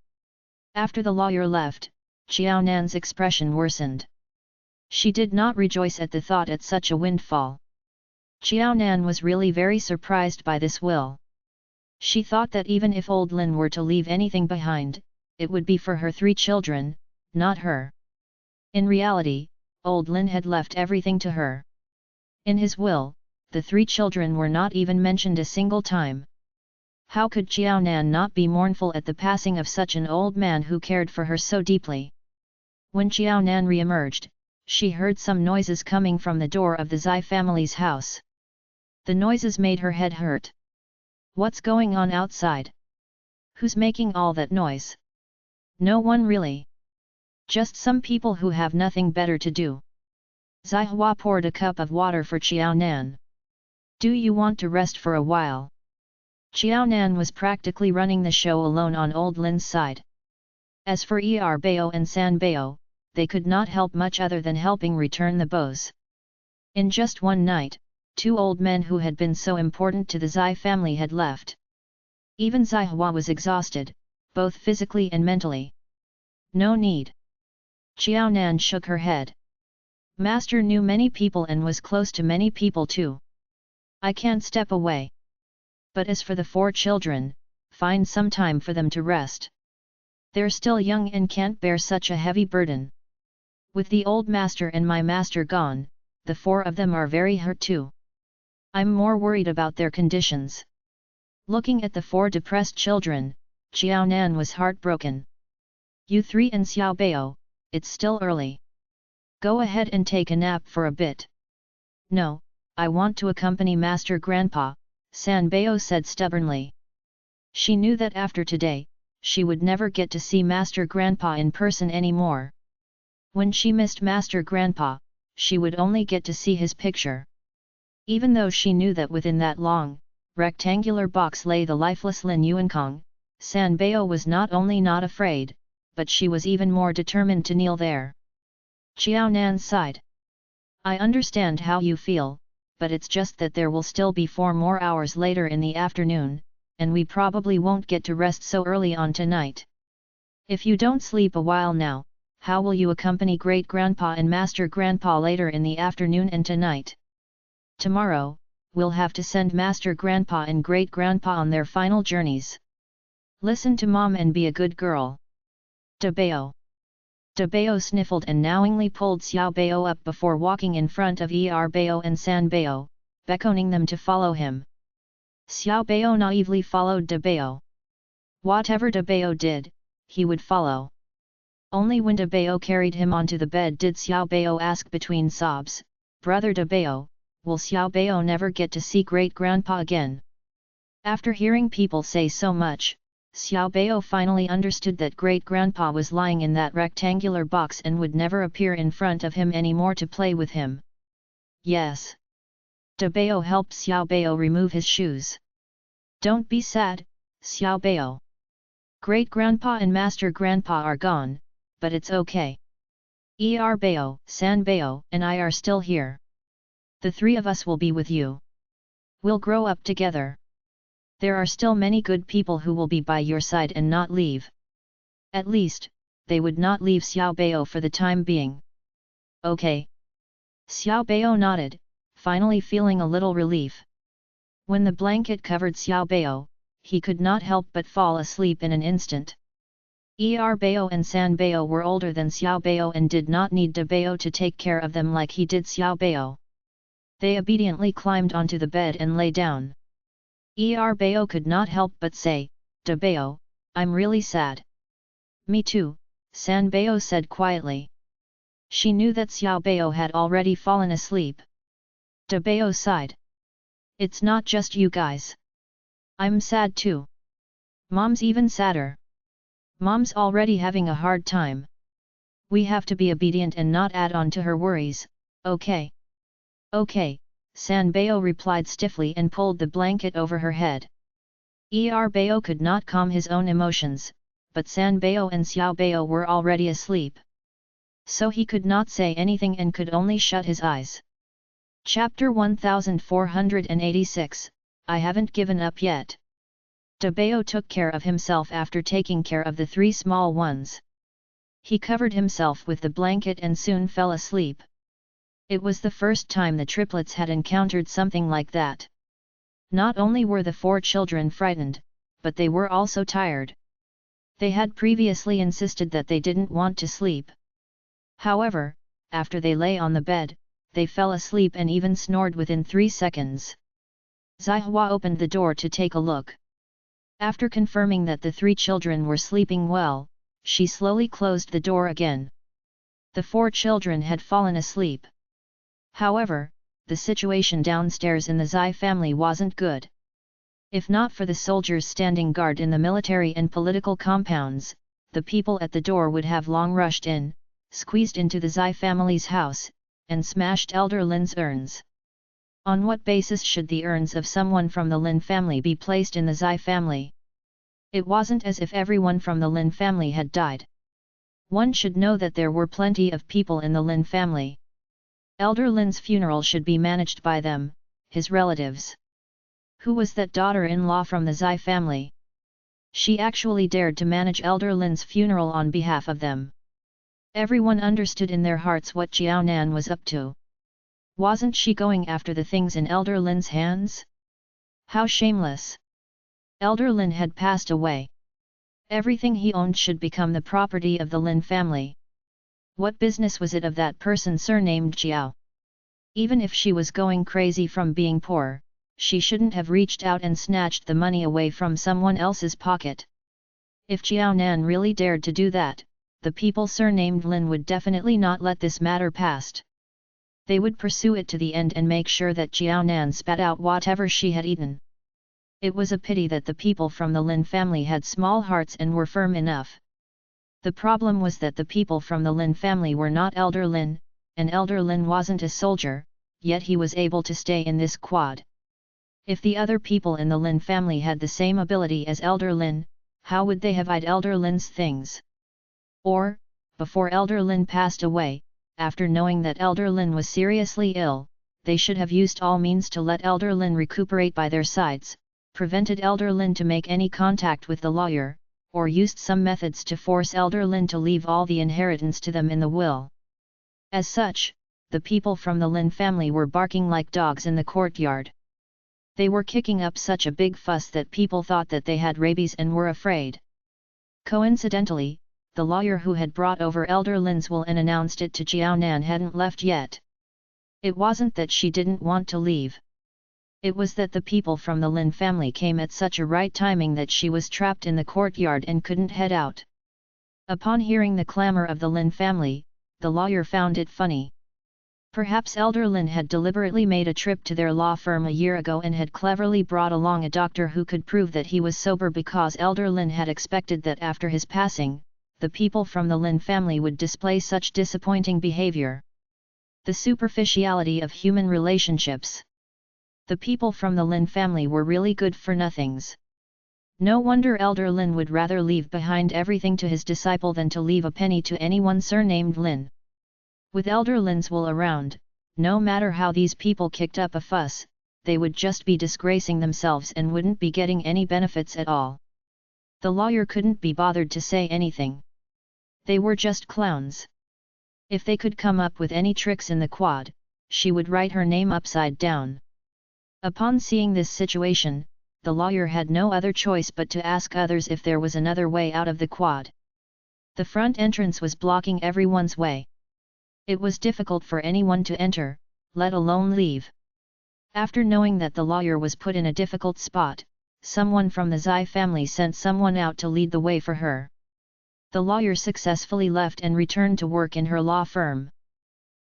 [SPEAKER 1] After the lawyer left, Xiaonan's expression worsened. She did not rejoice at the thought at such a windfall. Xiaonan was really very surprised by this will. She thought that even if old Lin were to leave anything behind, it would be for her 3 children, not her. In reality, old Lin had left everything to her. In his will, the 3 children were not even mentioned a single time. How could Xiaonan not be mournful at the passing of such an old man who cared for her so deeply? When Xiaonan re-emerged, she heard some noises coming from the door of the Zai family's house. The noises made her head hurt. What's going on outside? Who's making all that noise? No one really. Just some people who have nothing better to do. Zihua poured a cup of water for Xiao Nan. Do you want to rest for a while? Xiao Nan was practically running the show alone on old Lin's side. As for Bao and San Bao, they could not help much other than helping return the bows. In just one night, 2 old men who had been so important to the Zai family had left. Even Zihua was exhausted, both physically and mentally. No need. Xiao Nan shook her head. Master knew many people and was close to many people too. I can't step away. But as for the 4 children, find some time for them to rest. They're still young and can't bear such a heavy burden. With the old master and my master gone, the 4 of them are very hurt too. I'm more worried about their conditions. Looking at the 4 depressed children, Xiao Nan was heartbroken. You 3 and Xiao Bao, it's still early. Go ahead and take a nap for a bit. No, I want to accompany Master Grandpa, San Bao said stubbornly. She knew that after today, she would never get to see Master Grandpa in person anymore. When she missed Master Grandpa, she would only get to see his picture. Even though she knew that within that long, rectangular box lay the lifeless Lin Yuankong, San Bao was not only not afraid, but she was even more determined to kneel there. Xiao Nan sighed. I understand how you feel, but it's just that there will still be 4 more hours later in the afternoon, and we probably won't get to rest so early on tonight. If you don't sleep a while now, how will you accompany Great-Grandpa and Master Grandpa later in the afternoon and tonight? Tomorrow, we'll have to send Master Grandpa and Great-Grandpa on their final journeys. Listen to Mom and be a good girl. De Bao. De Bao sniffled and knowingly pulled Xiao Bao up before walking in front of Bao and San Bao, beckoning them to follow him. Xiao Bao naively followed De Bao. Whatever De Bao did, he would follow. Only when De Bao carried him onto the bed did Xiao Bao ask between sobs, Brother De Bao, will Xiao Bao never get to see Great-Grandpa again? After hearing people say so much, Xiao Bao finally understood that Great-Grandpa was lying in that rectangular box and would never appear in front of him anymore to play with him. Yes. De Bao helped Xiao Bao remove his shoes. Don't be sad, Xiao Bao. Great-Grandpa and Master Grandpa are gone, but it's okay. Bao, San Bao, and I are still here. The 3 of us will be with you. We'll grow up together. There are still many good people who will be by your side and not leave. At least, they would not leave Xiao Bao for the time being. Okay. Xiao Bao nodded, finally feeling a little relief. When the blanket covered Xiao Bao, he could not help but fall asleep in an instant. Bao and San Bao were older than Xiao Bao and did not need De Bao to take care of them like he did Xiao Bao. They obediently climbed onto the bed and lay down. Bao could not help but say, De Bao, I'm really sad. Me too, San Bao said quietly. She knew that Xiao Bao had already fallen asleep. De Bao sighed. It's not just you guys. I'm sad too. Mom's even sadder. Mom's already having a hard time. We have to be obedient and not add on to her worries, okay? Okay, San Bao replied stiffly and pulled the blanket over her head. Bao could not calm his own emotions, but San Bao and Xiao Bao were already asleep. So he could not say anything and could only shut his eyes. Chapter 1486, I haven't given up yet. De Bao took care of himself after taking care of the 3 small ones. He covered himself with the blanket and soon fell asleep. It was the first time the triplets had encountered something like that. Not only were the 4 children frightened, but they were also tired. They had previously insisted that they didn't want to sleep. However, after they lay on the bed, they fell asleep and even snored within 3 seconds. Zihua opened the door to take a look. After confirming that the 3 children were sleeping well, she slowly closed the door again. The 4 children had fallen asleep. However, the situation downstairs in the Zai family wasn't good. If not for the soldiers standing guard in the military and political compounds, the people at the door would have long rushed in, squeezed into the Zai family's house, and smashed Elder Lin's urns. On what basis should the urns of someone from the Lin family be placed in the Zai family? It wasn't as if everyone from the Lin family had died. One should know that there were plenty of people in the Lin family. Elder Lin's funeral should be managed by them, his relatives. Who was that daughter-in-law from the Zai family? She actually dared to manage Elder Lin's funeral on behalf of them. Everyone understood in their hearts what Jiao Nan was up to. Wasn't she going after the things in Elder Lin's hands? How shameless! Elder Lin had passed away. Everything he owned should become the property of the Lin family. What business was it of that person surnamed Jiao? Even if she was going crazy from being poor, she shouldn't have reached out and snatched the money away from someone else's pocket. If Jiao Nan really dared to do that, the people surnamed Lin would definitely not let this matter pass. They would pursue it to the end and make sure that Jiao Nan spat out whatever she had eaten. It was a pity that the people from the Lin family had small hearts and were firm enough. The problem was that the people from the Lin family were not Elder Lin, and Elder Lin wasn't a soldier, yet he was able to stay in this quad. If the other people in the Lin family had the same ability as Elder Lin, how would they have eyed Elder Lin's things? Or, before Elder Lin passed away, after knowing that Elder Lin was seriously ill, they should have used all means to let Elder Lin recuperate by their sides, prevented Elder Lin to make any contact with the lawyer, or used some methods to force Elder Lin to leave all the inheritance to them in the will. As such, the people from the Lin family were barking like dogs in the courtyard. They were kicking up such a big fuss that people thought that they had rabies and were afraid. Coincidentally, the lawyer who had brought over Elder Lin's will and announced it to Jiao Nan hadn't left yet. It wasn't that she didn't want to leave. It was that the people from the Lin family came at such a right timing that she was trapped in the courtyard and couldn't head out. Upon hearing the clamor of the Lin family, the lawyer found it funny. Perhaps Elder Lin had deliberately made a trip to their law firm a year ago and had cleverly brought along a doctor who could prove that he was sober, because Elder Lin had expected that after his passing, the people from the Lin family would display such disappointing behavior. The superficiality of human relationships. The people from the Lin family were really good for nothings. No wonder Elder Lin would rather leave behind everything to his disciple than to leave a penny to anyone surnamed Lin. With Elder Lin's will around, no matter how these people kicked up a fuss, they would just be disgracing themselves and wouldn't be getting any benefits at all. The lawyer couldn't be bothered to say anything. They were just clowns. If they could come up with any tricks in the quad, she would write her name upside down. Upon seeing this situation, the lawyer had no other choice but to ask others if there was another way out of the quad. The front entrance was blocking everyone's way. It was difficult for anyone to enter, let alone leave. After knowing that the lawyer was put in a difficult spot, someone from the Zai family sent someone out to lead the way for her. The lawyer successfully left and returned to work in her law firm.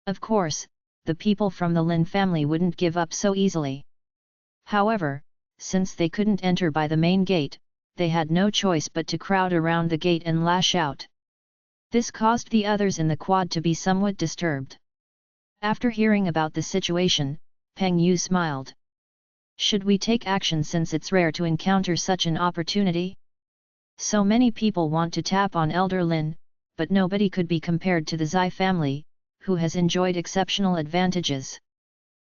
[SPEAKER 1] Of course, the people from the Lin family wouldn't give up so easily. However, since they couldn't enter by the main gate, they had no choice but to crowd around the gate and lash out. This caused the others in the quad to be somewhat disturbed. After hearing about the situation, Peng Yu smiled. Should we take action since it's rare to encounter such an opportunity? So many people want to tap on Elder Lin, but nobody could be compared to the Zai family, who has enjoyed exceptional advantages.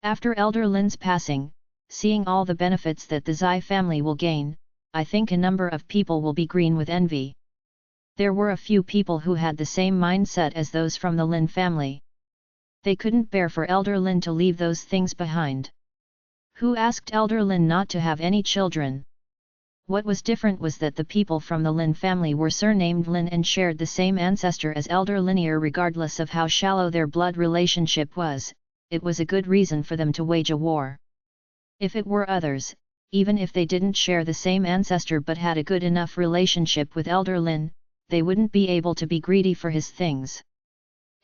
[SPEAKER 1] After Elder Lin's passing, seeing all the benefits that the Zai family will gain, I think a number of people will be green with envy. There were a few people who had the same mindset as those from the Lin family. They couldn't bear for Elder Lin to leave those things behind. Who asked Elder Lin not to have any children? What was different was that the people from the Lin family were surnamed Lin and shared the same ancestor as Elder Linear. Regardless of how shallow their blood relationship was, it was a good reason for them to wage a war. If it were others, even if they didn't share the same ancestor but had a good enough relationship with Elder Lin, they wouldn't be able to be greedy for his things.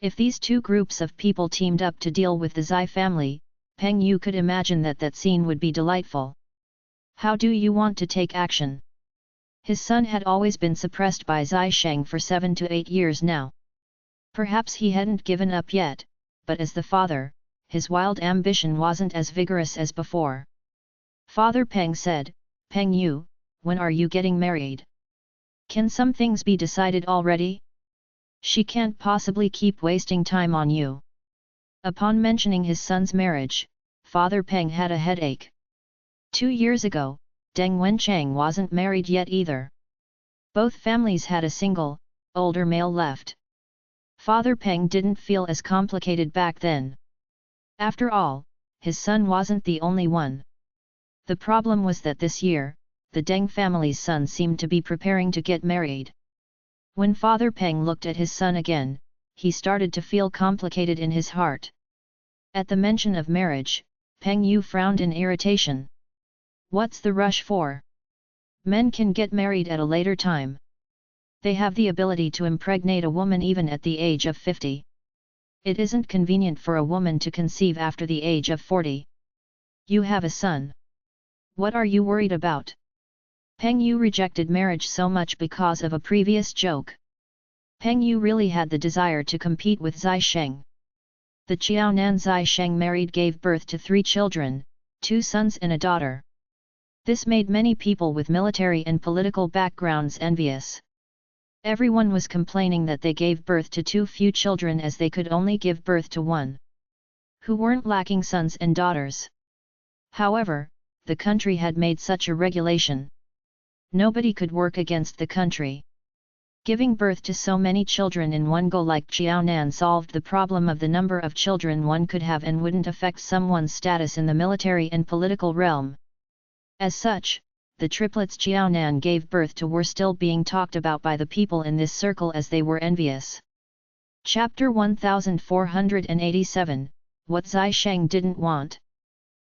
[SPEAKER 1] If these two groups of people teamed up to deal with the Zai family, Peng Yu could imagine that scene would be delightful. How do you want to take action? His son had always been suppressed by Zai Sheng for 7 to 8 years now. Perhaps he hadn't given up yet, but as the father, his wild ambition wasn't as vigorous as before. Father Peng said, "Peng Yu, when are you getting married? Can some things be decided already? She can't possibly keep wasting time on you." Upon mentioning his son's marriage, Father Peng had a headache. 2 years ago, Deng Wenchang wasn't married yet either. Both families had a single, older male left. Father Peng didn't feel as complicated back then. After all, his son wasn't the only one. The problem was that this year, the Deng family's son seemed to be preparing to get married. When Father Peng looked at his son again, he started to feel complicated in his heart. At the mention of marriage, Peng Yu frowned in irritation. What's the rush for? Men can get married at a later time. They have the ability to impregnate a woman even at the age of 50. It isn't convenient for a woman to conceive after the age of 40. You have a son. What are you worried about? Peng Yu rejected marriage so much because of a previous joke. Peng Yu really had the desire to compete with Zai Sheng. The Qiaonan Zai Sheng married gave birth to 3 children, 2 sons and a daughter. This made many people with military and political backgrounds envious. Everyone was complaining that they gave birth to too few children as they could only give birth to 1. Who weren't lacking sons and daughters. However, the country had made such a regulation. Nobody could work against the country. Giving birth to so many children in one go like Qiaonan solved the problem of the number of children one could have and wouldn't affect someone's status in the military and political realm. As such, the triplets Qiaonan gave birth to were still being talked about by the people in this circle as they were envious. Chapter 1487, What Zai Sheng Didn't Want.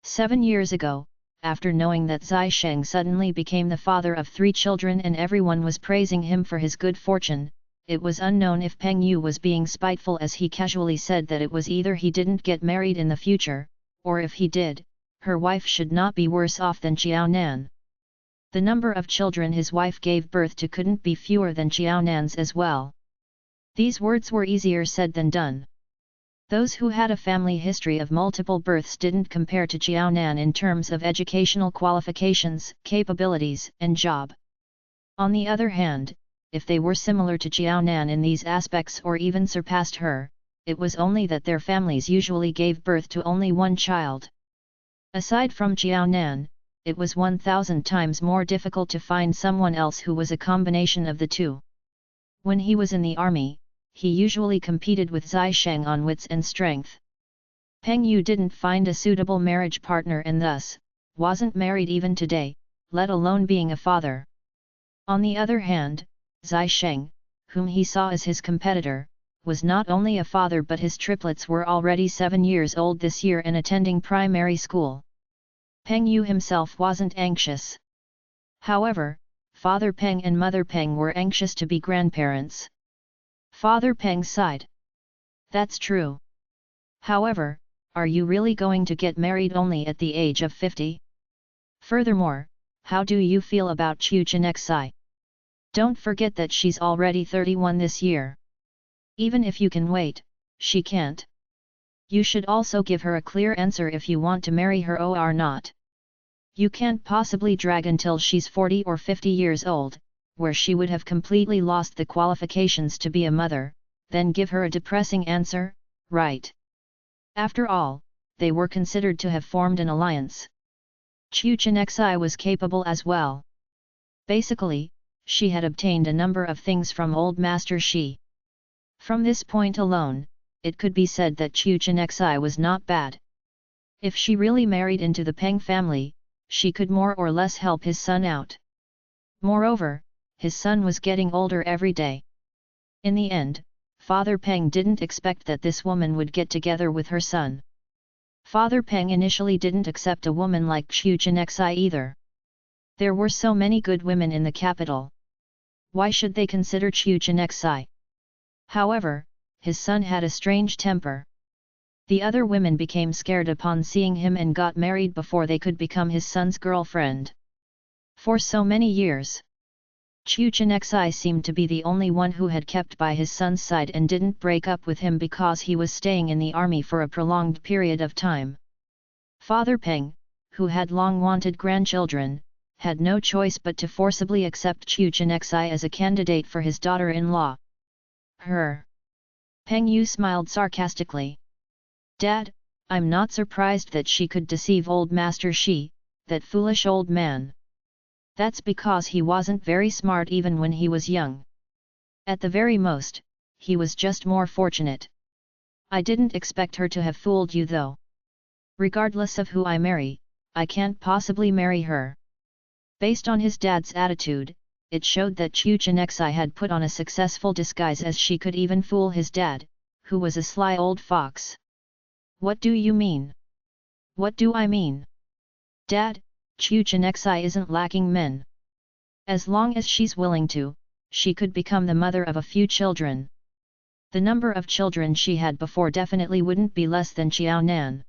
[SPEAKER 1] 7 years ago, after knowing that Zai Sheng suddenly became the father of 3 children and everyone was praising him for his good fortune, it was unknown if Peng Yu was being spiteful as he casually said that it was either he didn't get married in the future, or if he did, her wife should not be worse off than Qiaonan. The number of children his wife gave birth to couldn't be fewer than Qiaonan's as well. These words were easier said than done. Those who had a family history of multiple births didn't compare to Qiaonan in terms of educational qualifications, capabilities, and job. On the other hand, if they were similar to Qiaonan in these aspects or even surpassed her, it was only that their families usually gave birth to only 1 child. Aside from Qiaonan, it was 1,000 times more difficult to find someone else who was a combination of the two. When he was in the army, he usually competed with Zai Sheng on wits and strength. Peng Yu didn't find a suitable marriage partner and thus, wasn't married even today, let alone being a father. On the other hand, Zai Sheng, whom he saw as his competitor, was not only a father but his triplets were already 7 years old this year and attending primary school. Peng Yu himself wasn't anxious. However, Father Peng and Mother Peng were anxious to be grandparents. Father Peng sighed. That's true. However, are you really going to get married only at the age of 50? Furthermore, how do you feel about Chu Chenexai? Don't forget that she's already 31 this year. Even if you can wait, she can't. You should also give her a clear answer if you want to marry her or not. You can't possibly drag until she's 40 or 50 years old, where she would have completely lost the qualifications to be a mother, then give her a depressing answer, right? After all, they were considered to have formed an alliance. Chu Chenexai was capable as well. Basically, she had obtained a number of things from old Master Shi. From this point alone, it could be said that Chu Chenexai was not bad. If she really married into the Peng family, she could more or less help his son out. Moreover, his son was getting older every day. In the end, Father Peng didn't expect that this woman would get together with her son. Father Peng initially didn't accept a woman like Chu Chenexai either. There were so many good women in the capital. Why should they consider Chu Chenexai? However, his son had a strange temper. The other women became scared upon seeing him and got married before they could become his son's girlfriend. For so many years, Chu Chenxi seemed to be the only one who had kept by his son's side and didn't break up with him because he was staying in the army for a prolonged period of time. Father Peng, who had long wanted grandchildren, had no choice but to forcibly accept Chu Chenxi as a candidate for his daughter-in-law. Peng Yu smiled sarcastically. Dad, I'm not surprised that she could deceive old Master Shi, that foolish old man. That's because he wasn't very smart even when he was young. At the very most, he was just more fortunate. I didn't expect her to have fooled you though. Regardless of who I marry, I can't possibly marry her. Based on his dad's attitude, it showed that Chu Chenxi had put on a successful disguise as she could even fool his dad, who was a sly old fox. What do you mean? What do I mean? Dad, Chu Chenxi isn't lacking men. As long as she's willing to, she could become the mother of a few children. The number of children she had before definitely wouldn't be less than Xiao Nan.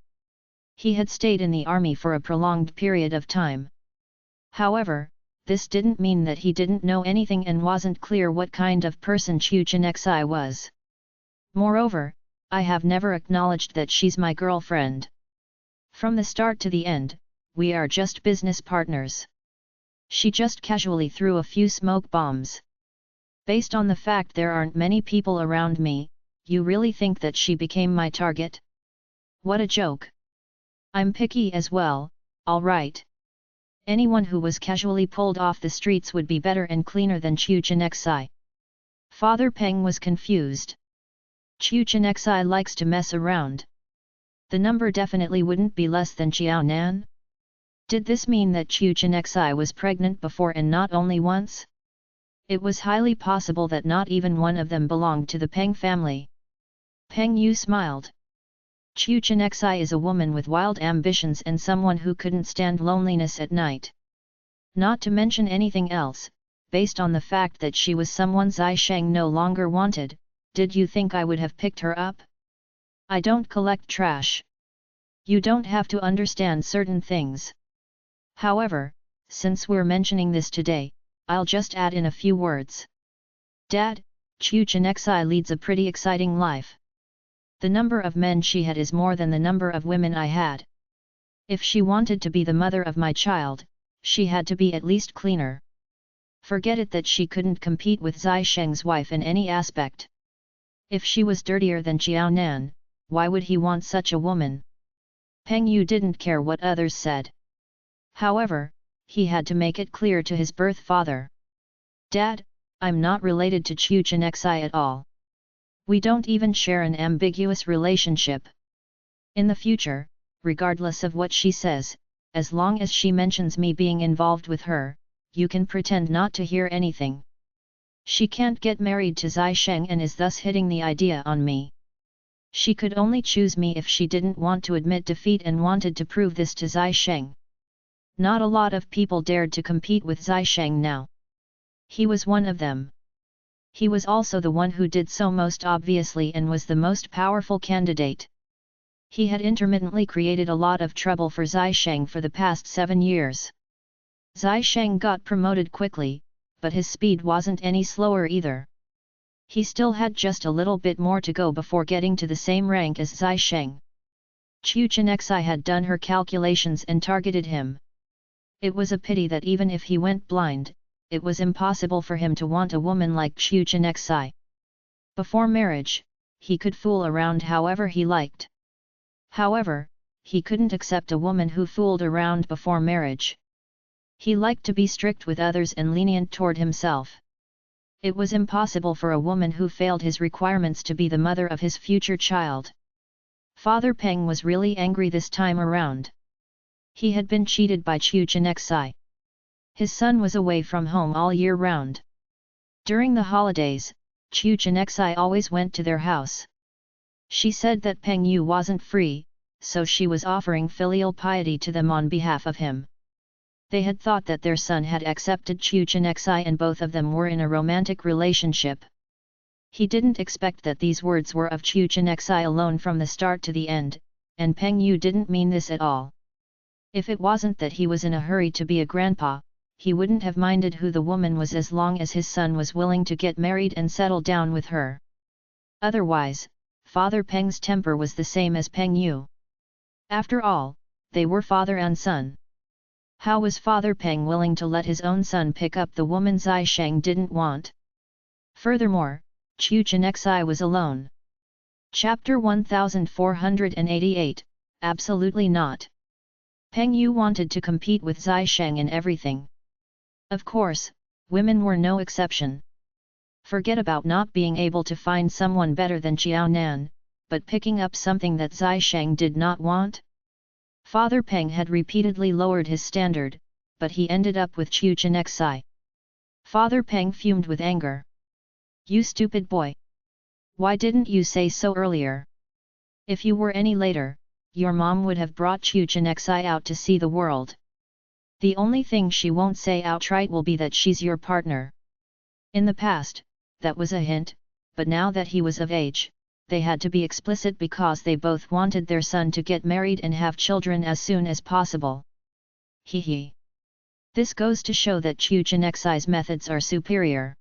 [SPEAKER 1] He had stayed in the army for a prolonged period of time. However, this didn't mean that he didn't know anything and wasn't clear what kind of person Chu Chenxi was. Moreover, I have never acknowledged that she's my girlfriend. From the start to the end, we are just business partners. She just casually threw a few smoke bombs. Based on the fact there aren't many people around me, you really think that she became my target? What a joke. I'm picky as well, alright. Anyone who was casually pulled off the streets would be better and cleaner than Chu Chenxi. Father Peng was confused. Chu Chenxi likes to mess around. The number definitely wouldn't be less than Xiao Nan? Did this mean that Chu Chenxi was pregnant before and not only once? It was highly possible that not even one of them belonged to the Peng family. Peng Yu smiled. Chu Chenxi is a woman with wild ambitions and someone who couldn't stand loneliness at night. Not to mention anything else, based on the fact that she was someone Zai Sheng no longer wanted, did you think I would have picked her up? I don't collect trash. You don't have to understand certain things. However, since we're mentioning this today, I'll just add in a few words. Dad, Chu Chenxi leads a pretty exciting life. The number of men she had is more than the number of women I had. If she wanted to be the mother of my child, she had to be at least cleaner. Forget it that she couldn't compete with Zai Sheng's wife in any aspect. If she was dirtier than Xiao Nan, why would he want such a woman? Peng Yu didn't care what others said. However, he had to make it clear to his birth father. Dad, I'm not related to Chu Chenxi at all. We don't even share an ambiguous relationship. In the future, regardless of what she says, as long as she mentions me being involved with her, you can pretend not to hear anything. She can't get married to Zai Sheng and is thus hitting the idea on me. She could only choose me if she didn't want to admit defeat and wanted to prove this to Zai Sheng. Not a lot of people dared to compete with Zai Sheng now. He was one of them. He was also the one who did so most obviously and was the most powerful candidate. He had intermittently created a lot of trouble for Zai Sheng for the past 7 years. Zai Sheng got promoted quickly, but his speed wasn't any slower either. He still had just a little bit more to go before getting to the same rank as Zai Sheng. Chu Chenxi had done her calculations and targeted him. It was a pity that even if he went blind, it was impossible for him to want a woman like Chu Chenxi. Before marriage, he could fool around however he liked. However, he couldn't accept a woman who fooled around before marriage. He liked to be strict with others and lenient toward himself. It was impossible for a woman who failed his requirements to be the mother of his future child. Father Peng was really angry this time around. He had been cheated by Chu Chenxi. His son was away from home all year round. During the holidays, Chu Chenxi always went to their house. She said that Peng Yu wasn't free, so she was offering filial piety to them on behalf of him. They had thought that their son had accepted Chu Chenxi and both of them were in a romantic relationship. He didn't expect that these words were of Chu Chenxi alone from the start to the end, and Peng Yu didn't mean this at all. If it wasn't that he was in a hurry to be a grandpa, he wouldn't have minded who the woman was as long as his son was willing to get married and settle down with her. Otherwise, Father Peng's temper was the same as Peng Yu. After all, they were father and son. How was Father Peng willing to let his own son pick up the woman Zai Sheng didn't want? Furthermore, Chu Chenxi was alone. Chapter 1488, Absolutely not. Peng Yu wanted to compete with Zai Sheng in everything. Of course, women were no exception. Forget about not being able to find someone better than Xiao Nan, but picking up something that Zai Sheng did not want? Father Peng had repeatedly lowered his standard, but he ended up with Chu Chenxi. Father Peng fumed with anger. You stupid boy! Why didn't you say so earlier? If you were any later, your mom would have brought Chu Chenxi out to see the world. The only thing she won't say outright will be that she's your partner. In the past, that was a hint, but now that he was of age, they had to be explicit because they both wanted their son to get married and have children as soon as possible. Hee. This goes to show that Chu Chenxi's methods are superior.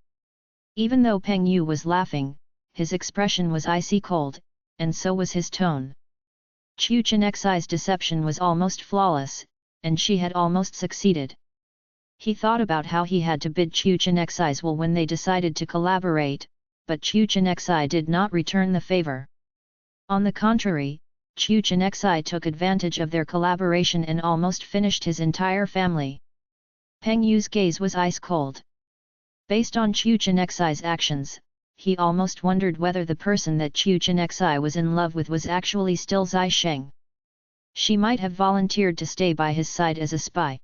[SPEAKER 1] Even though Peng Yu was laughing, his expression was icy cold, and so was his tone. Chu Chenxi's deception was almost flawless, and she had almost succeeded. He thought about how he had to bid Chu Chenxi's will when they decided to collaborate, but Chu Chenxi did not return the favor. On the contrary, Chu Chenxi took advantage of their collaboration and almost finished his entire family. Peng Yu's gaze was ice cold. Based on Chu Chenxi's actions, he almost wondered whether the person that Chu Chenxi was in love with was actually still Zai Sheng. She might have volunteered to stay by his side as a spy.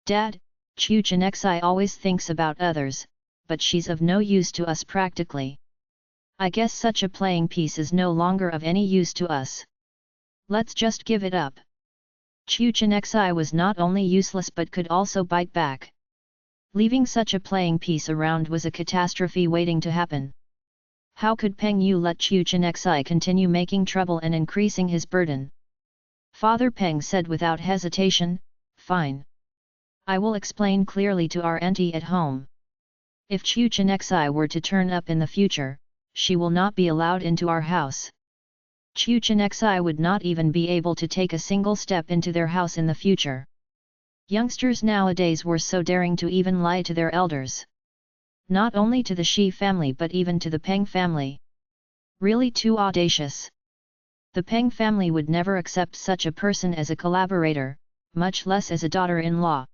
[SPEAKER 1] Dad, Chu Chenxi always thinks about others, but she's of no use to us practically. I guess such a playing piece is no longer of any use to us. Let's just give it up. Chu Chenxi was not only useless but could also bite back. Leaving such a playing piece around was a catastrophe waiting to happen. How could Peng Yu let Chu Chenxi continue making trouble and increasing his burden? Father Peng said without hesitation, "Fine. I will explain clearly to our auntie at home. If Chu Chenxi were to turn up in the future, she will not be allowed into our house. Chu Chenxi would not even be able to take a single step into their house in the future." Youngsters nowadays were so daring to even lie to their elders. Not only to the Shi family but even to the Peng family. Really too audacious. The Peng family would never accept such a person as a collaborator, much less as a daughter-in-law.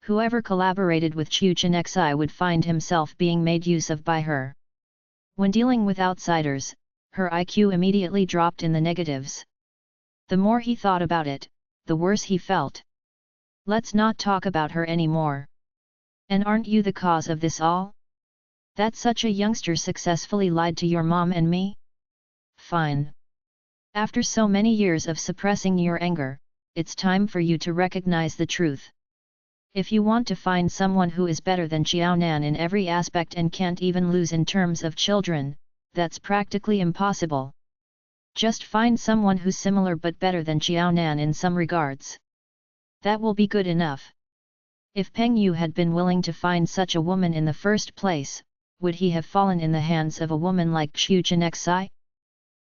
[SPEAKER 1] Whoever collaborated with Chu Chenxi would find himself being made use of by her. When dealing with outsiders, her IQ immediately dropped in the negatives. The more he thought about it, the worse he felt. Let's not talk about her anymore. And aren't you the cause of this all? That such a youngster successfully lied to your mom and me? Fine. After so many years of suppressing your anger, it's time for you to recognize the truth. If you want to find someone who is better than Xiao Nan in every aspect and can't even lose in terms of children, that's practically impossible. Just find someone who's similar but better than Xiao Nan in some regards. That will be good enough. If Peng Yu had been willing to find such a woman in the first place, would he have fallen in the hands of a woman like Chu Chenxi?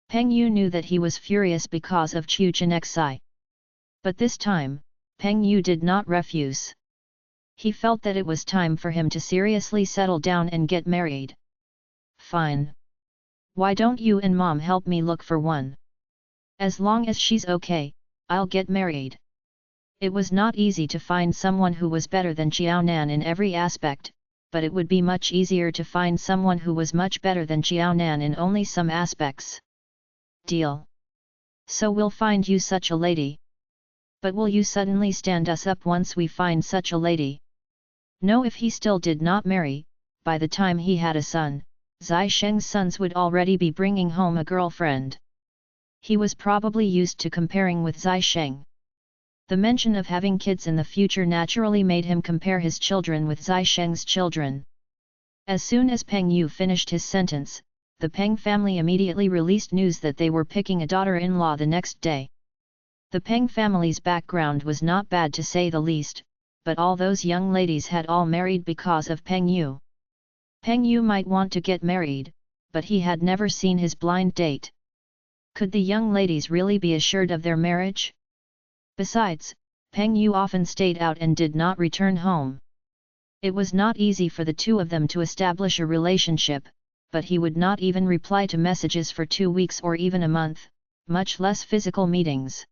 [SPEAKER 1] Peng Yu knew that he was furious because of Chu Chenxi. But this time, Peng Yu did not refuse. He felt that it was time for him to seriously settle down and get married. Fine. Why don't you and Mom help me look for one? As long as she's okay, I'll get married. It was not easy to find someone who was better than Xiao Nan in every aspect, but it would be much easier to find someone who was much better than Xiao Nan in only some aspects. Deal. So we'll find you such a lady. But will you suddenly stand us up once we find such a lady? No, if he still did not marry, by the time he had a son, Zai Sheng's sons would already be bringing home a girlfriend. He was probably used to comparing with Zai Sheng. The mention of having kids in the future naturally made him compare his children with Zai Sheng's children. As soon as Peng Yu finished his sentence, the Peng family immediately released news that they were picking a daughter-in-law the next day. The Peng family's background was not bad to say the least, but all those young ladies had all married because of Peng Yu. Peng Yu might want to get married, but he had never seen his blind date. Could the young ladies really be assured of their marriage? Besides, Peng Yu often stayed out and did not return home. It was not easy for the two of them to establish a relationship, but he would not even reply to messages for 2 weeks or even a month, much less physical meetings.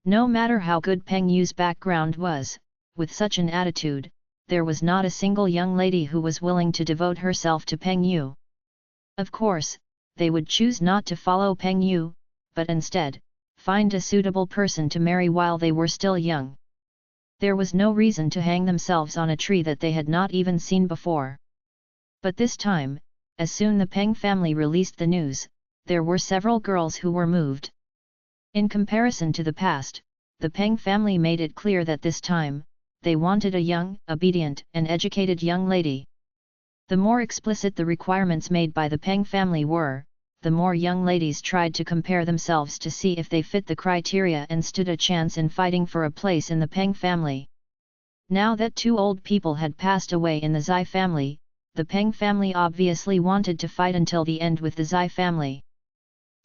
[SPEAKER 1] No matter how good Peng Yu's background was, with such an attitude, there was not a single young lady who was willing to devote herself to Peng Yu. Of course, they would choose not to follow Peng Yu, but instead, find a suitable person to marry while they were still young. There was no reason to hang themselves on a tree that they had not even seen before. But this time, as soon the Peng family released the news, there were several girls who were moved. In comparison to the past, the Peng family made it clear that this time, they wanted a young, obedient, and educated young lady. The more explicit the requirements made by the Peng family were, the more young ladies tried to compare themselves to see if they fit the criteria and stood a chance in fighting for a place in the Peng family. Now that 2 old people had passed away in the Zai family, the Peng family obviously wanted to fight until the end with the Zai family.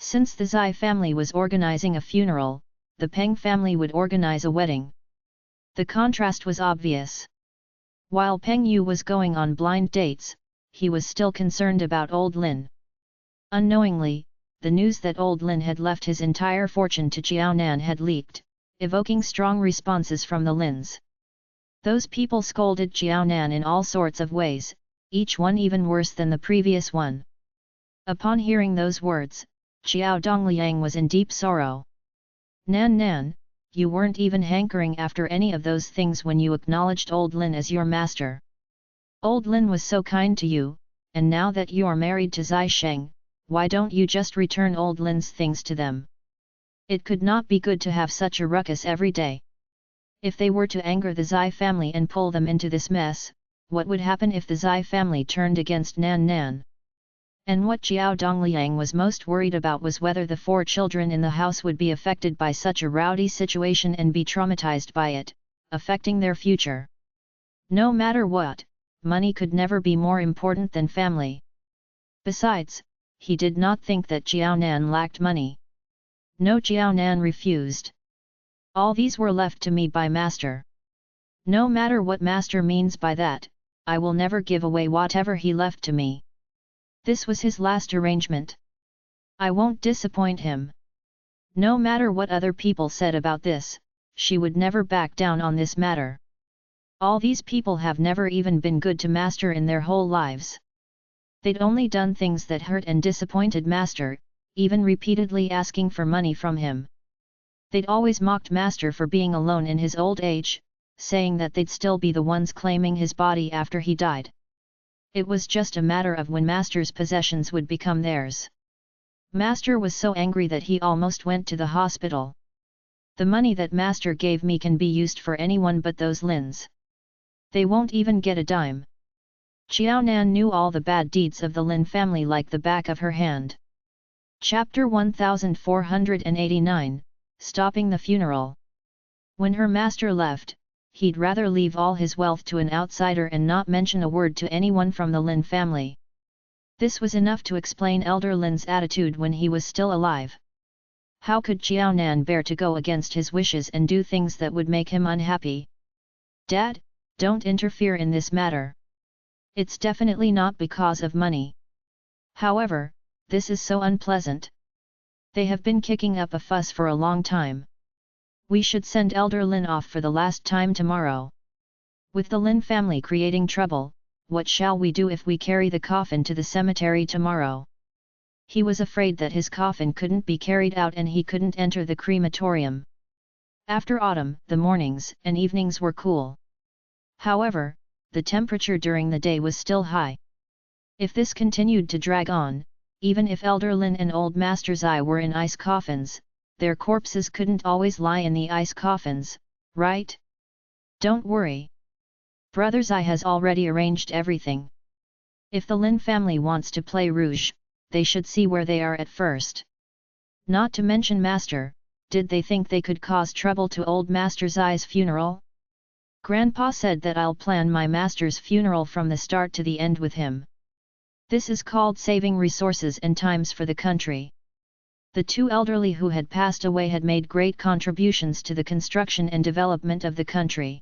[SPEAKER 1] Since the Zai family was organizing a funeral, the Peng family would organize a wedding. The contrast was obvious. While Peng Yu was going on blind dates, he was still concerned about old Lin. Unknowingly, the news that old Lin had left his entire fortune to Jiaonan had leaked, evoking strong responses from the Lins. Those people scolded Jiaonan in all sorts of ways, each one even worse than the previous one. Upon hearing those words, Xiao Dongliang was in deep sorrow. Nan, you weren't even hankering after any of those things when you acknowledged old Lin as your master. Old Lin was so kind to you, and now that you're married to Zai Sheng, why don't you just return old Lin's things to them? It could not be good to have such a ruckus every day. If they were to anger the Zai family and pull them into this mess, what would happen if the Zai family turned against Nan? And what Xiao Dongliang was most worried about was whether the 4 children in the house would be affected by such a rowdy situation and be traumatized by it, affecting their future. No matter what, money could never be more important than family. Besides, he did not think that Jiaonan lacked money. No, Jiaonan refused. All these were left to me by master. No matter what master means by that, I will never give away whatever he left to me. This was his last arrangement. I won't disappoint him. No matter what other people said about this, she would never back down on this matter. All these people have never even been good to master in their whole lives. They'd only done things that hurt and disappointed master, even repeatedly asking for money from him. They'd always mocked master for being alone in his old age, saying that they'd still be the ones claiming his body after he died. It was just a matter of when master's possessions would become theirs. Master was so angry that he almost went to the hospital. The money that master gave me can be used for anyone but those Lins. They won't even get a dime. Xiaonan knew all the bad deeds of the Lin family like the back of her hand. Chapter 1489, Stopping the Funeral. When her master left, he'd rather leave all his wealth to an outsider and not mention a word to anyone from the Lin family. This was enough to explain Elder Lin's attitude when he was still alive. How could Jiaonan bear to go against his wishes and do things that would make him unhappy? Dad, don't interfere in this matter. It's definitely not because of money. However, this is so unpleasant. They have been kicking up a fuss for a long time. We should send Elder Lin off for the last time tomorrow. With the Lin family creating trouble, what shall we do if we carry the coffin to the cemetery tomorrow? He was afraid that his coffin couldn't be carried out and he couldn't enter the crematorium. After autumn, the mornings and evenings were cool. However, the temperature during the day was still high. If this continued to drag on, even if Elder Lin and Old Master Zai were in ice coffins, their corpses couldn't always lie in the ice coffins, right? Don't worry. Brother Zai has already arranged everything. If the Lin family wants to play rouge, they should see where they are at first. Not to mention Master, did they think they could cause trouble to Old Master Zai's funeral? Grandpa said that I'll plan my master's funeral from the start to the end with him. This is called saving resources and times for the country. The two elderly who had passed away had made great contributions to the construction and development of the country.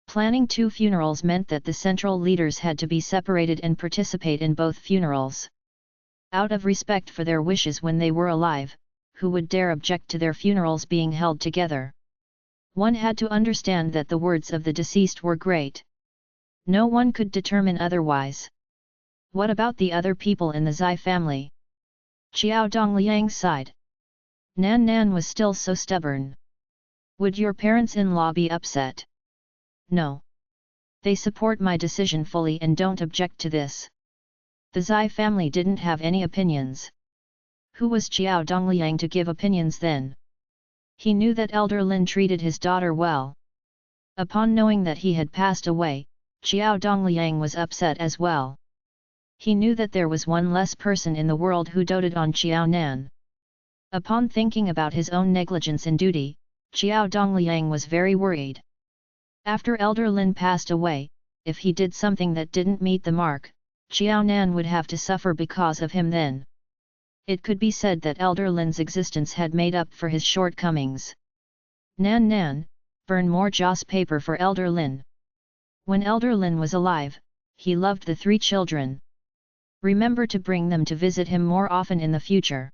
[SPEAKER 1] Planning two funerals meant that the central leaders had to be separated and participate in both funerals. Out of respect for their wishes when they were alive, who would dare object to their funerals being held together? One had to understand that the words of the deceased were great. No one could determine otherwise. What about the other people in the Zai family? Xiao Dongliang sighed. Nan Nan was still so stubborn. Would your parents-in-law be upset? No. They support my decision fully and don't object to this. The Zai family didn't have any opinions. Who was Xiao Dongliang to give opinions then? He knew that Elder Lin treated his daughter well. Upon knowing that he had passed away, Xiao Dongliang was upset as well. He knew that there was one less person in the world who doted on Xiao Nan. Upon thinking about his own negligence in duty, Xiao Dongliang was very worried. After Elder Lin passed away, if he did something that didn't meet the mark, Xiao Nan would have to suffer because of him then. It could be said that Elder Lin's existence had made up for his shortcomings. Nan Nan, burn more joss paper for Elder Lin. When Elder Lin was alive, he loved the three children. Remember to bring them to visit him more often in the future.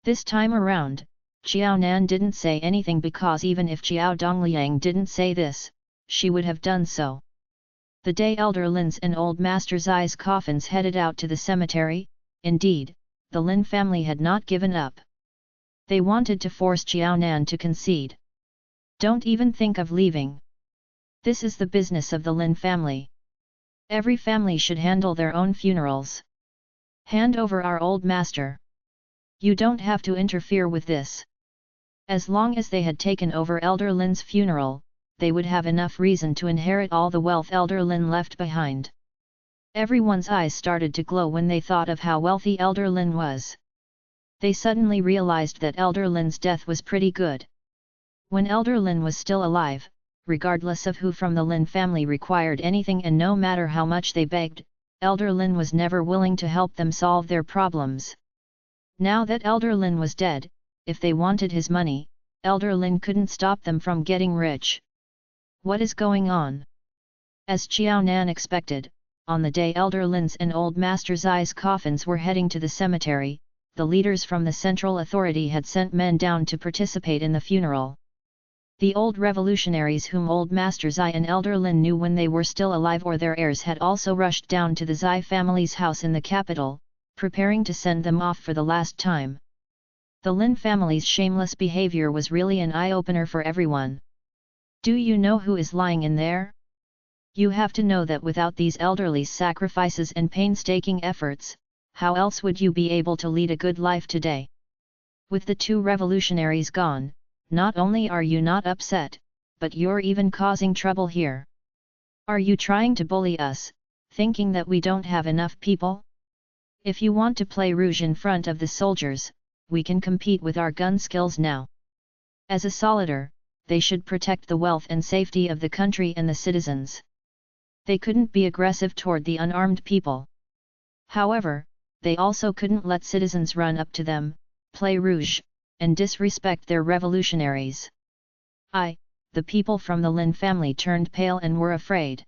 [SPEAKER 1] This time around, Xiao Nan didn't say anything because even if Xiao Dongliang didn't say this, she would have done so. The day Elder Lin's and Old Master Zai's coffins headed out to the cemetery, indeed, the Lin family had not given up. They wanted to force Xiao Nan to concede. Don't even think of leaving. This is the business of the Lin family. Every family should handle their own funerals. Hand over our old master. You don't have to interfere with this. As long as they had taken over Elder Lin's funeral, they would have enough reason to inherit all the wealth Elder Lin left behind. Everyone's eyes started to glow when they thought of how wealthy Elder Lin was. They suddenly realized that Elder Lin's death was pretty good. When Elder Lin was still alive, regardless of who from the Lin family required anything and no matter how much they begged, Elder Lin was never willing to help them solve their problems. Now that Elder Lin was dead, if they wanted his money, Elder Lin couldn't stop them from getting rich. What is going on? As Xiao Nan expected, on the day Elder Lin's and Old Master Zai's coffins were heading to the cemetery, the leaders from the central authority had sent men down to participate in the funeral. The old revolutionaries whom Old Master Zai and Elder Lin knew when they were still alive or their heirs had also rushed down to the Zai family's house in the capital, preparing to send them off for the last time. The Lin family's shameless behavior was really an eye-opener for everyone. Do you know who is lying in there? You have to know that without these elderly's sacrifices and painstaking efforts, how else would you be able to lead a good life today? With the two revolutionaries gone, not only are you not upset, but you're even causing trouble here. Are you trying to bully us, thinking that we don't have enough people? If you want to play rouge in front of the soldiers, we can compete with our gun skills now. As a soldier, they should protect the wealth and safety of the country and the citizens. They couldn't be aggressive toward the unarmed people. However, they also couldn't let citizens run up to them, play rouge, and disrespect their revolutionaries. The people from the Lin family turned pale and were afraid.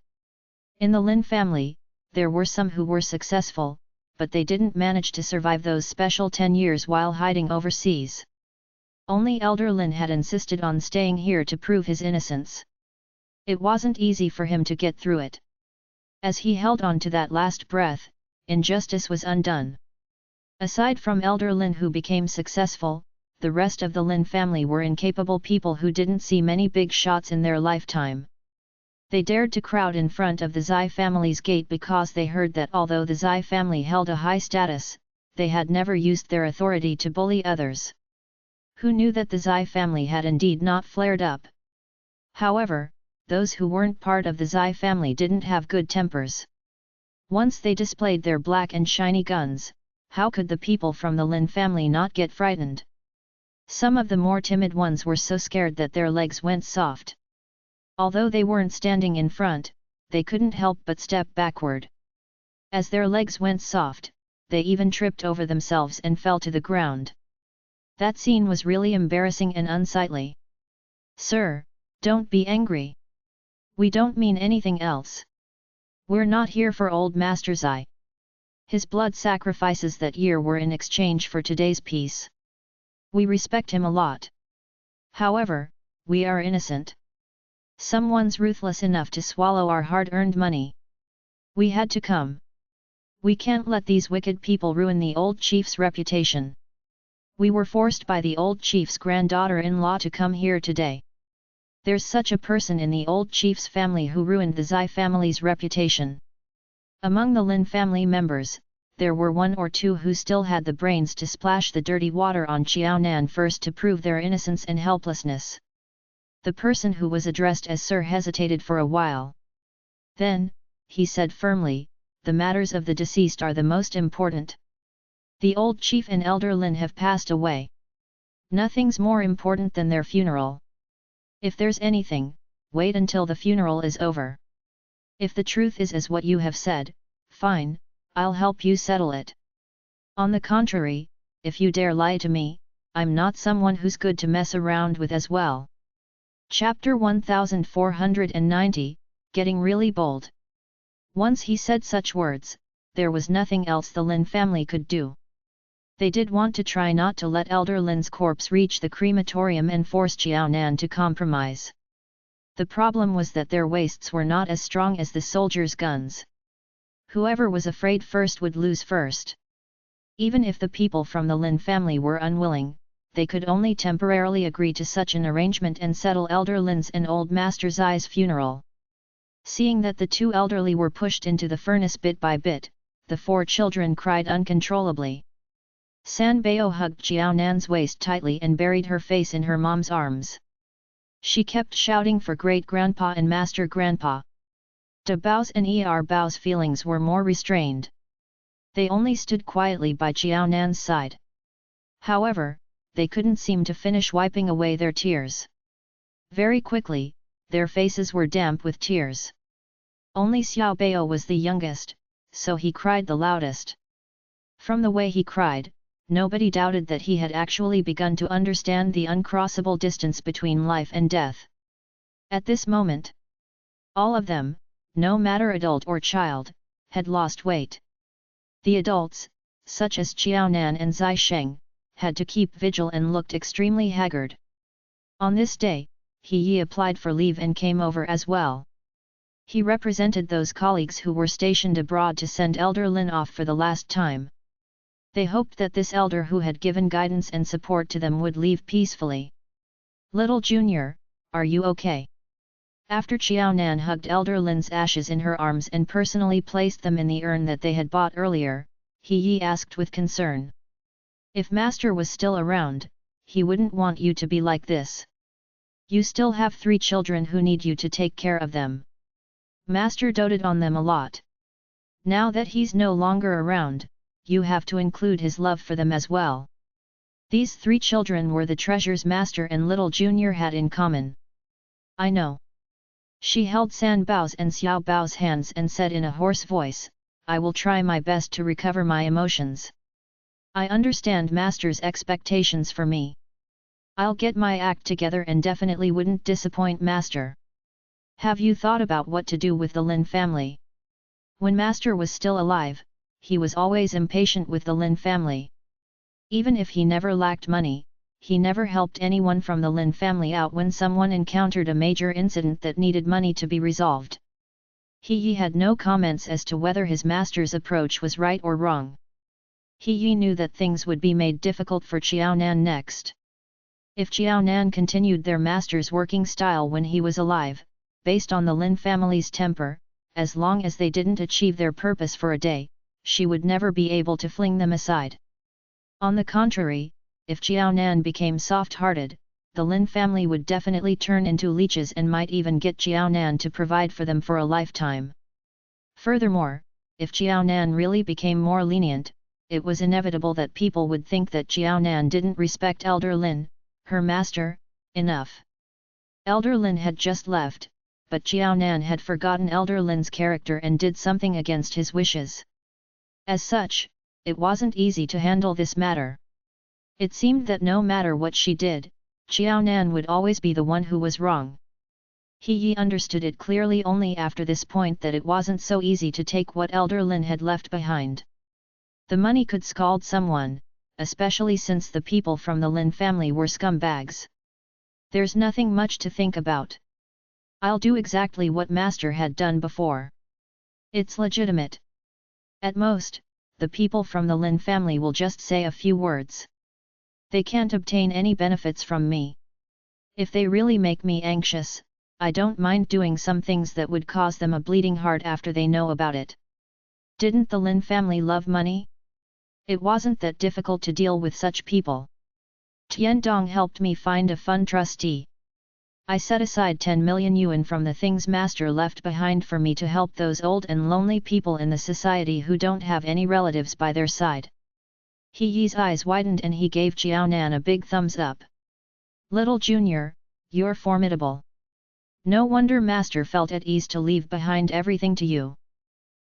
[SPEAKER 1] In the Lin family, there were some who were successful, but they didn't manage to survive those special 10 years while hiding overseas. Only Elder Lin had insisted on staying here to prove his innocence. It wasn't easy for him to get through it. As he held on to that last breath, injustice was undone. Aside from Elder Lin who became successful, the rest of the Lin family were incapable people who didn't see many big shots in their lifetime. They dared to crowd in front of the Zai family's gate because they heard that although the Zai family held a high status, they had never used their authority to bully others. Who knew that the Zai family had indeed not flared up? However, those who weren't part of the Zai family didn't have good tempers. Once they displayed their black and shiny guns, how could the people from the Lin family not get frightened? Some of the more timid ones were so scared that their legs went soft. Although they weren't standing in front, they couldn't help but step backward. As their legs went soft, they even tripped over themselves and fell to the ground. That scene was really embarrassing and unsightly. "Sir, don't be angry. We don't mean anything else. We're not here for old Master Zai. His blood sacrifices that year were in exchange for today's peace. We respect him a lot. However, we are innocent. Someone's ruthless enough to swallow our hard-earned money. We had to come. We can't let these wicked people ruin the old chief's reputation. We were forced by the old chief's granddaughter-in-law to come here today. There's such a person in the old chief's family who ruined the Zai family's reputation." Among the Lin family members, there were one or two who still had the brains to splash the dirty water on Xiaonan first to prove their innocence and helplessness. The person who was addressed as Sir hesitated for a while. Then, he said firmly, "The matters of the deceased are the most important. The old chief and elder Lin have passed away. Nothing's more important than their funeral. If there's anything, wait until the funeral is over. If the truth is as what you have said, fine, I'll help you settle it. On the contrary, if you dare lie to me, I'm not someone who's good to mess around with as well." Chapter 1490, Getting Really Bold. Once he said such words, there was nothing else the Lin family could do. They did want to try not to let Elder Lin's corpse reach the crematorium and force Xiaonan to compromise. The problem was that their waists were not as strong as the soldiers' guns. Whoever was afraid first would lose first. Even if the people from the Lin family were unwilling, they could only temporarily agree to such an arrangement and settle Elder Lin's and Old Master Zai's funeral. Seeing that the two elderly were pushed into the furnace bit by bit, the four children cried uncontrollably. San Bao hugged Xiaonan's waist tightly and buried her face in her mom's arms. She kept shouting for great-grandpa and master-grandpa. Da Bao's and Er Bao's feelings were more restrained. They only stood quietly by Xiaonan's side. However, they couldn't seem to finish wiping away their tears. Very quickly, their faces were damp with tears. Only Xiao Bao was the youngest, so he cried the loudest. From the way he cried, nobody doubted that he had actually begun to understand the uncrossable distance between life and death. At this moment, all of them, no matter adult or child, had lost weight. The adults, such as Xiaonan and Zai Sheng, had to keep vigil and looked extremely haggard. On this day, He Yi applied for leave and came over as well. He represented those colleagues who were stationed abroad to send Elder Lin off for the last time. They hoped that this elder who had given guidance and support to them would leave peacefully. "Little Junior, are you okay?" After Xiaonan hugged Elder Lin's ashes in her arms and personally placed them in the urn that they had bought earlier, He Yi asked with concern. "If Master was still around, he wouldn't want you to be like this. You still have 3 children who need you to take care of them. Master doted on them a lot. Now that he's no longer around, you have to include his love for them as well." These 3 children were the treasures Master and Little Junior had in common. "I know." She held San Bao's and Xiao Bao's hands and said in a hoarse voice, "I will try my best to recover my emotions. I understand Master's expectations for me. I'll get my act together and definitely wouldn't disappoint Master." "Have you thought about what to do with the Lin family?" When Master was still alive, he was always impatient with the Lin family. Even if he never lacked money, he never helped anyone from the Lin family out when someone encountered a major incident that needed money to be resolved. He Yi had no comments as to whether his master's approach was right or wrong. He Yi knew that things would be made difficult for Xiaonan next. If Xiaonan continued their master's working style when he was alive, based on the Lin family's temper, as long as they didn't achieve their purpose for a day, she would never be able to fling them aside. On the contrary, if Xiaonan became soft-hearted, the Lin family would definitely turn into leeches and might even get Xiaonan to provide for them for a lifetime. Furthermore, if Xiaonan really became more lenient, it was inevitable that people would think that Xiaonan didn't respect Elder Lin, her master, enough. Elder Lin had just left, but Jiao Nan had forgotten Elder Lin's character and did something against his wishes. As such, it wasn't easy to handle this matter. It seemed that no matter what she did, Jiao Nan would always be the one who was wrong. He Yi understood it clearly only after this point that it wasn't so easy to take what Elder Lin had left behind. The money could scald someone, especially since the people from the Lin family were scumbags. There's nothing much to think about. I'll do exactly what Master had done before. It's legitimate. At most, the people from the Lin family will just say a few words. They can't obtain any benefits from me. If they really make me anxious, I don't mind doing some things that would cause them a bleeding heart after they know about it. Didn't the Lin family love money? It wasn't that difficult to deal with such people. Tiandong helped me find a fund trustee. I set aside 10 million yuan from the things Master left behind for me to help those old and lonely people in the society who don't have any relatives by their side. He Yi's eyes widened and he gave Jiao Nan a big thumbs up. Little Junior, you're formidable. No wonder Master felt at ease to leave behind everything to you.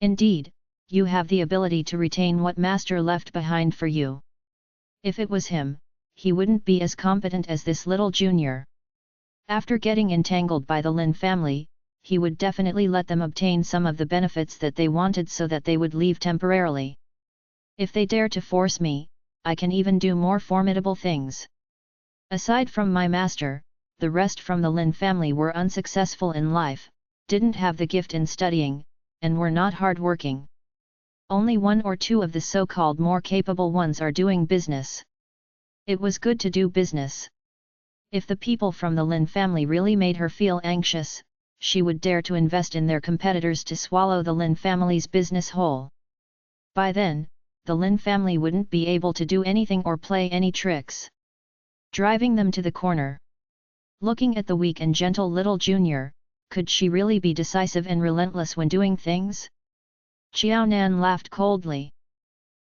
[SPEAKER 1] Indeed, you have the ability to retain what Master left behind for you. If it was him, he wouldn't be as competent as this little Junior. After getting entangled by the Lin family, he would definitely let them obtain some of the benefits that they wanted so that they would leave temporarily. If they dare to force me, I can even do more formidable things. Aside from my master, the rest from the Lin family were unsuccessful in life, didn't have the gift in studying, and were not hard-working. Only one or two of the so-called more capable ones are doing business. It was good to do business. If the people from the Lin family really made her feel anxious, she would dare to invest in their competitors to swallow the Lin family's business whole. By then, the Lin family wouldn't be able to do anything or play any tricks. Driving them to the corner. Looking at the weak and gentle little Junior, could she really be decisive and relentless when doing things? Jiao Nan laughed coldly.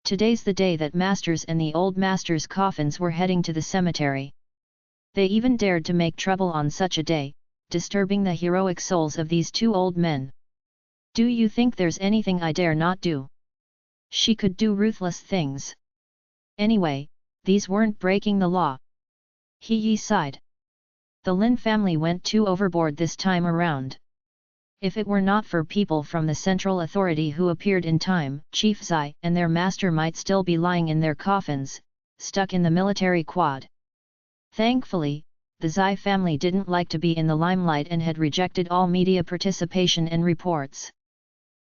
[SPEAKER 1] Today's the day that Master's and the old Master's coffins were heading to the cemetery. They even dared to make trouble on such a day, disturbing the heroic souls of these two old men. Do you think there's anything I dare not do? She could do ruthless things. Anyway, these weren't breaking the law. He Yi sighed. The Lin family went too overboard this time around. If it were not for people from the central authority who appeared in time, Chief Zai and their master might still be lying in their coffins, stuck in the military quad. Thankfully, the Zai family didn't like to be in the limelight and had rejected all media participation and reports.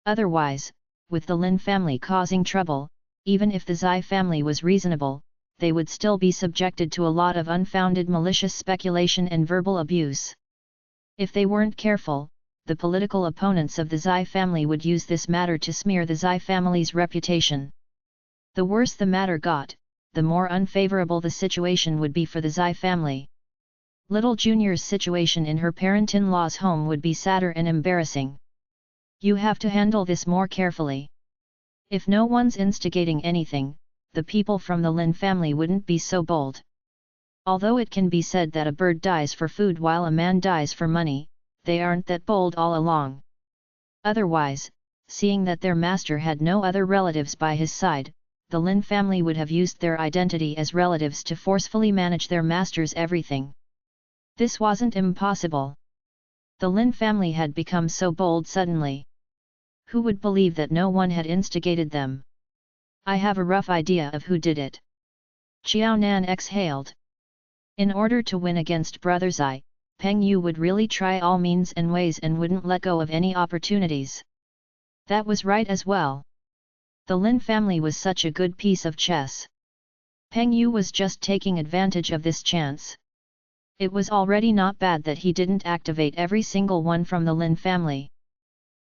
[SPEAKER 1] Otherwise, with the Lin family causing trouble, even if the Zai family was reasonable, they would still be subjected to a lot of unfounded malicious speculation and verbal abuse. If they weren't careful, the political opponents of the Zai family would use this matter to smear the Zai family's reputation. The worse the matter got, the more unfavorable the situation would be for the Zai family. Little Junior's situation in her parent-in-law's home would be sadder and embarrassing. You have to handle this more carefully. If no one's instigating anything, the people from the Lin family wouldn't be so bold. Although it can be said that a bird dies for food while a man dies for money, they aren't that bold all along. Otherwise, seeing that their master had no other relatives by his side, the Lin family would have used their identity as relatives to forcefully manage their master's everything. This wasn't impossible. The Lin family had become so bold suddenly. Who would believe that no one had instigated them? I have a rough idea of who did it. Jiao Nan exhaled. In order to win against Brother Zai, Peng Yu would really try all means and ways and wouldn't let go of any opportunities. That was right as well. The Lin family was such a good piece of chess. Peng Yu was just taking advantage of this chance. It was already not bad that he didn't activate every single one from the Lin family.